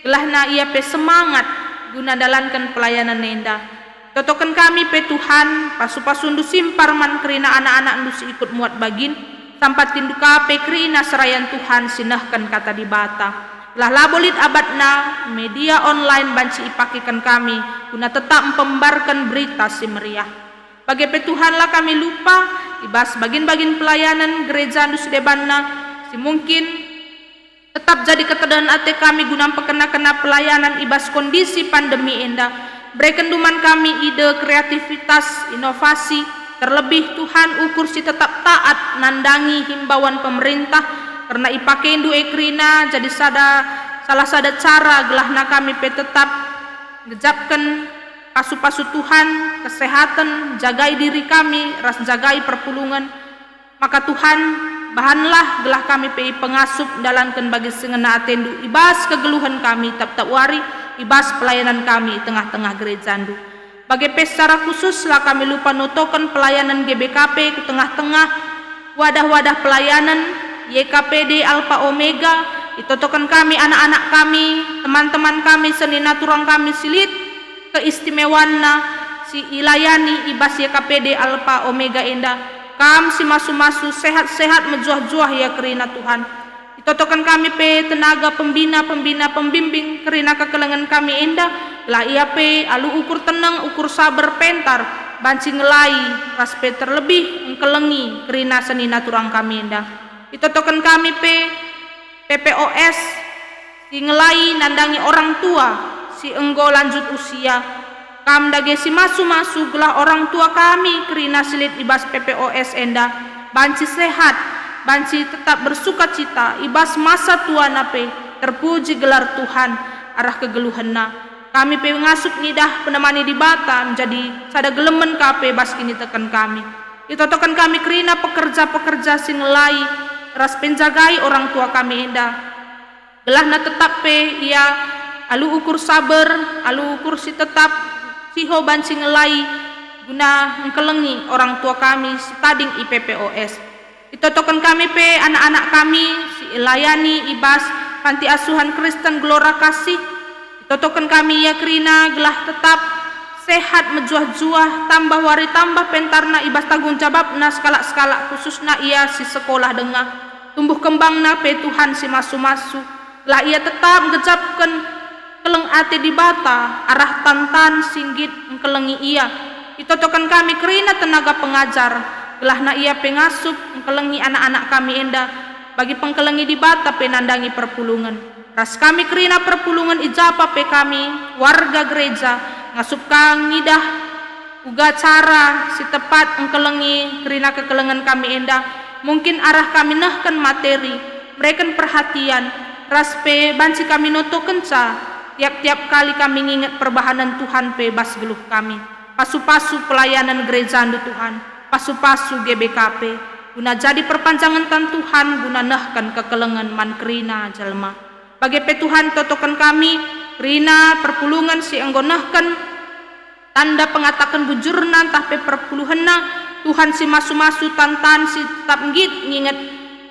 gelahna ia pe semangat guna dalankan pelayanan enda totokan kami pe Tuhan pasu-pasundu simparman kerina anak-anak ndu si ikut muat bagin sampat tindu kape kerina serayan Tuhan sinahkan kata di bata lah labolit abadna media online banci ipakikan kami guna tetap memperbarkan berita si meriah. Bagi pe Tuhan lah kami lupa ibas bagin-bagin pelayanan gereja ndu sedebanna si mungkin tetap jadi ketedan ate kami guna pekena-kena pelayanan ibas kondisi pandemi enda berikan duman kami ide kreativitas inovasi terlebih Tuhan ukur si tetap taat nandangi himbauan pemerintah karena ipakein du ekrina jadi salah sada cara gelahna kami pe tetap ngejapkan pasu-pasu Tuhan kesehatan jagai diri kami ras jagai perpulungan maka Tuhan bahanlah gelah kami pe pengasup dalankan bagi sengena atendu ibas kegeluhan kami tap-tap wari ibas pelayanan kami tengah-tengah gereja ndu. Bagi pe secara khusus lah kami lupa notokan pelayanan GBKP ke tengah-tengah wadah-wadah pelayanan YKPD Alpha Omega itotokan kami anak-anak kami teman-teman kami senina turang kami silit keistimewaanna si ilayani ibas YKPD Alpha Omega enda kam si masu-masu sehat-sehat menjuah-juah ya kerina Tuhan itotokan kami pe tenaga pembina pembimbing kerina kekelengan kami enda lah ia pe alu ukur tenang ukur sabar pentar banci ngelai raspe terlebih engkelengi kerina senina turang kami enda itotokan kami pe PPOS si ngelai nandangi orang tua si enggo lanjut usia kam dage si masu-masu gelah orang tua kami kerina silit ibas PPOS enda banci sehat banci tetap bersuka cita ibas masa tua nape terpuji gelar Tuhan arah kegeluhanna kami pe ngasup nidah penemani di bata menjadi sada gelemen kape bas kini tekan kami itotokan kami kerina pekerja-pekerja sing ngelai ras penjagai orang tua kami enda gelahna tetap pe ia alu ukur sabar alu ukur si tetap siho banci ngelai guna ngkelengi orang tua kami stading IPPOS itotokan kami pe anak-anak kami si ilayani ibas Panti Asuhan Kristen Gelora Kasih. Ditotokan kami ia kerina gelah tetap sehat menjuah-juah tambah wari tambah pentarna ibas tanggung jawabna skala-skala khususna ia si sekolah dengah tumbuh kembangna pe Tuhan si masu-masu lah ia tetap ngejapkan keleng ate di bata arah tantan singgit ngkelengi ia. Ditotokan kami kerina tenaga pengajar gelahna ia pengasup ngkelengi anak-anak kami enda bagi pengkelengi di bata penandangi perpulungan. Ras kami kerina perpulungan ijapa pe kami warga gereja ngasup kang ngidah uga cara si tepat engkelengi kerina kekelengan kami enda mungkin arah kami nehken materi mereka perhatian ras pe banci kami noto kenca tiap-tiap kali kami nginget perbahanan Tuhan pe bas geluh kami pasu-pasu pelayanan gereja andu Tuhan pasu-pasu GBKP guna jadi perpanjangan tan Tuhan guna nehken kekelengan man kerina jalma bagi pe Tuhan totokan kami kerina perpulungan si enggonehken tanda pengatakan bujurna entah pe perpuluhanna Tuhan si masu-masu tantan si tetap ngit nginget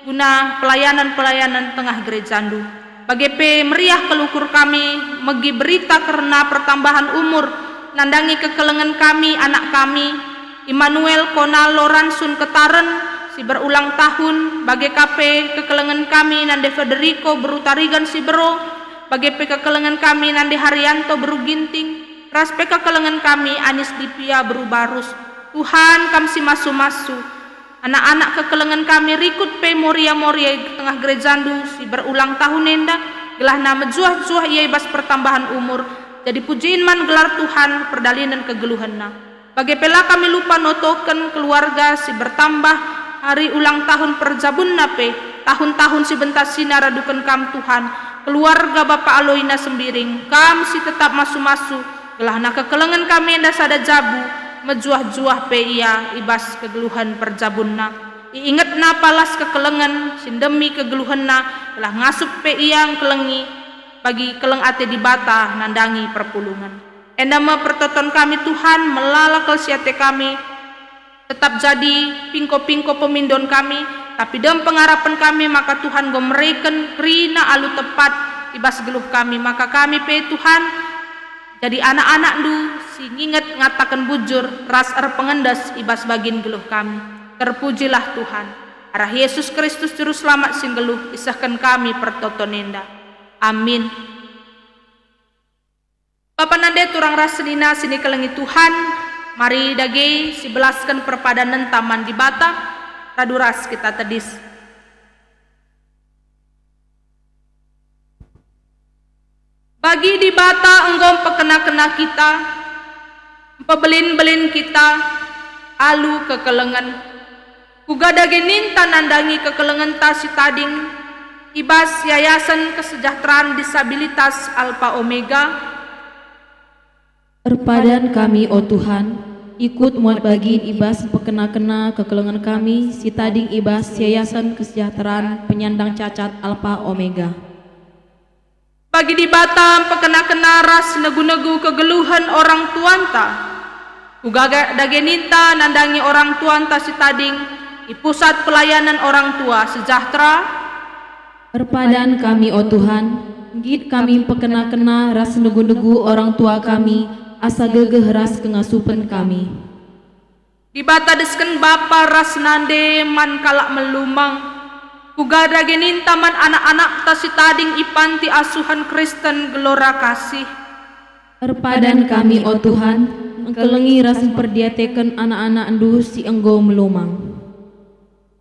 guna pelayanan-pelayanan tengah gereja andu bagi pe meriah kelukur kami megi berita karena pertambahan umur nandangi kekelengan kami anak kami Immanuel Konal Loransun Ketaren si berulang tahun bagi KP kekelengan kami nande Federico Berutarigan si bero bagi pe kekelengan kami nande Haryanto Beru Ginting ras pe kekelengan kami Anis Dipia Beru Barus Tuhan kam si masu-masu anak-anak kekelengan kami rikut pe moria-moria tengah gerejandu si berulang tahun enda gelah nama juah-juah ia ibas pertambahan umur jadi pujiin man gelar Tuhan perdalinan kegeluhanna bagi pela kami lupa notoken keluarga si bertambah hari ulang tahun perjabun nape tahun-tahun si bentas sinaradukan kam Tuhan keluarga Bapak Aloina Sembiring kam si tetap masu-masu gelah na kekelengan kami enda sada jabu mejuah-juah pe ia ibas kegeluhan perjabunna iinget na palas kekelengan sindemi kegeluhanna gelah ngasup pe ia kelengi bagi keleng ate di bata nandangi perpulungan enda me pertoton kami Tuhan melalakal siate kami tetap jadi pingko-pingko pemindon kami tapi dalam pengharapan kami maka Tuhan gomreken kerina alu tepat ibas geluh kami maka kami pe Tuhan jadi anak-anak du si nginget ngatakan bujur ras pengendas ibas bagin geluh kami terpujilah Tuhan arah Yesus Kristus juru selamat sing geluh isahkan kami pertotonenda amin. Bapak nande turang rasenina sini kelengi Tuhan mari dage si belaskan perpadanan taman di bata raduras kita tedis bagi di bata enggom pekena-kena kita pebelin-belin kita alu kekelengan uga dage ninta nandangi kekelengan tasi tading ibas yayasan kesejahteraan disabilitas Alpha Omega Perpadan kami, oh Tuhan, ikut muat bagiin ibas pekena-kena kekelengan kami, si tading ibas Yayasan Kesejahteraan Penyandang Cacat Alpha Omega. Bagi di Batam pekena-kena ras negu-negu kegeluhan orang tuanta, uga dageninta nandangi orang tuanta si tading, di pusat pelayanan orang tua sejahtera. Perpadan kami, oh Tuhan, git kami pekena-kena ras negu-negu orang tua kami, asa gegeh ras kengasupan kami. Dibata desken bapa ras nande man kalak melumang. Uga dagenin taman anak-anak tasi tading ipanti asuhan Kristen Gelora Kasih. Perpadan kami, oh Tuhan, engkelengi ras perdiateken anak-anak endu si enggo melumang.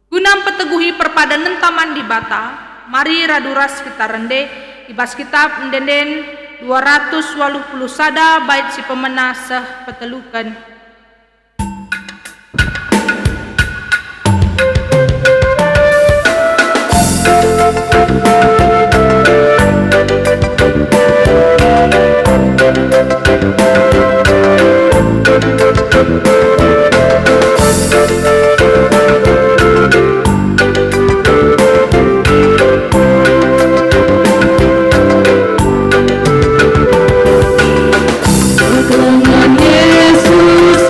Gunam peteguhi perpadanan taman di bata, mari raduras kita rende, ibas kitab mendenden 280 sada bait si pemenah seh petelukan. Kekelengan Yesus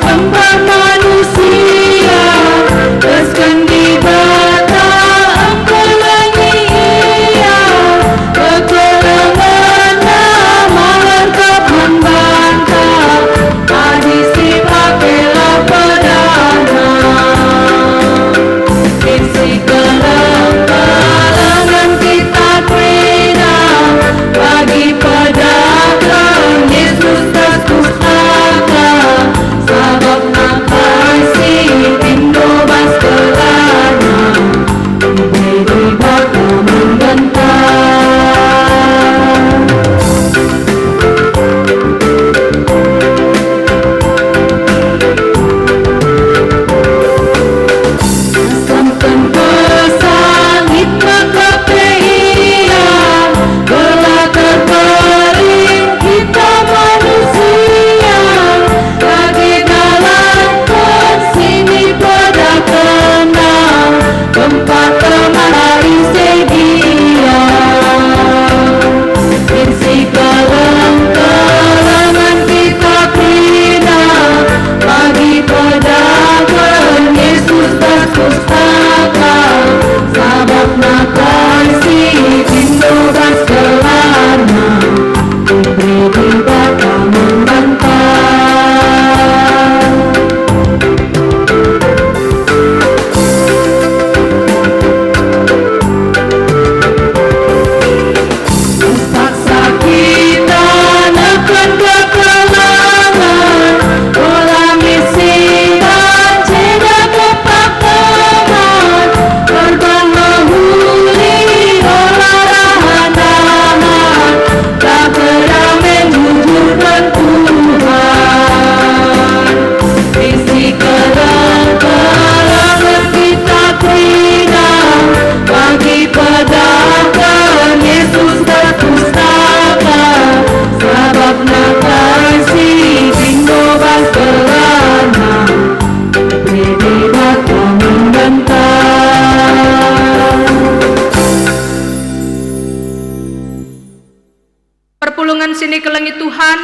Perpulungan sini kelengi Tuhan,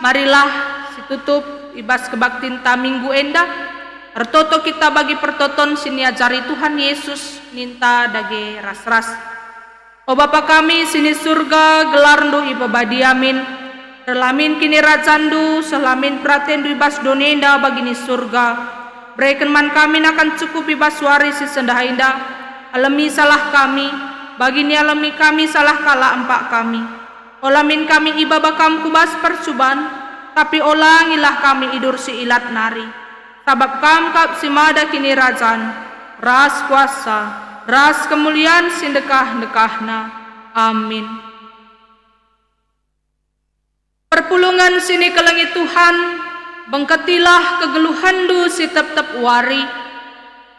marilah situtup ibas kebaktin ta minggu enda. Ertoto kita bagi pertoton sini ajari Tuhan Yesus ninta dage ras-ras. O Bapa kami sini surga gelarndu ibabadi amin. Terlamin kini rajandu selamin pratendu ibas donenda bagini surga. Berikan man kami akan cukup ibas waris sendah indah. Alami salah kami, bagini alami kami salah kala empak kami. Olamin kami ibabakam kubas percuban, tapi olangilah kami idur si ilat nari. Sabab kam kap si mada kini rajan, ras kuasa, ras kemuliaan sindekah-dekahna. Amin. Perpulungan sini kelengi Tuhan, bengketilah kegeluhandu si tep-tep wari.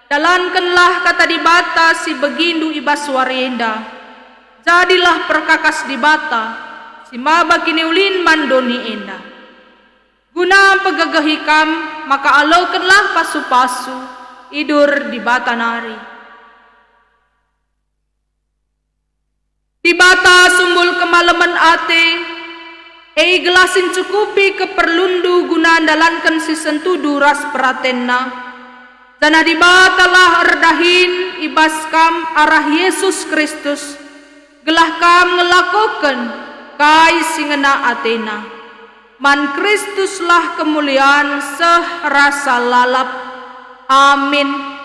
Dalankanlah kata di bata si begindu ibas warienda. Jadilah perkakas di bata, si maba kini ulin mandoni enda. Guna pegagahikam, maka alaukanlah pasu-pasu, idur di bata nari. Di bata sumbul kemalaman ate, gelasin cukupi keperlundu guna andalankan si sentudu ras pratenna. Dana di batalah erdahin ibas kam arah Yesus Kristus. Gelah kam ngelakukan kai singena atena. Man Kristuslah kemuliaan sehrasa lalap. Amin.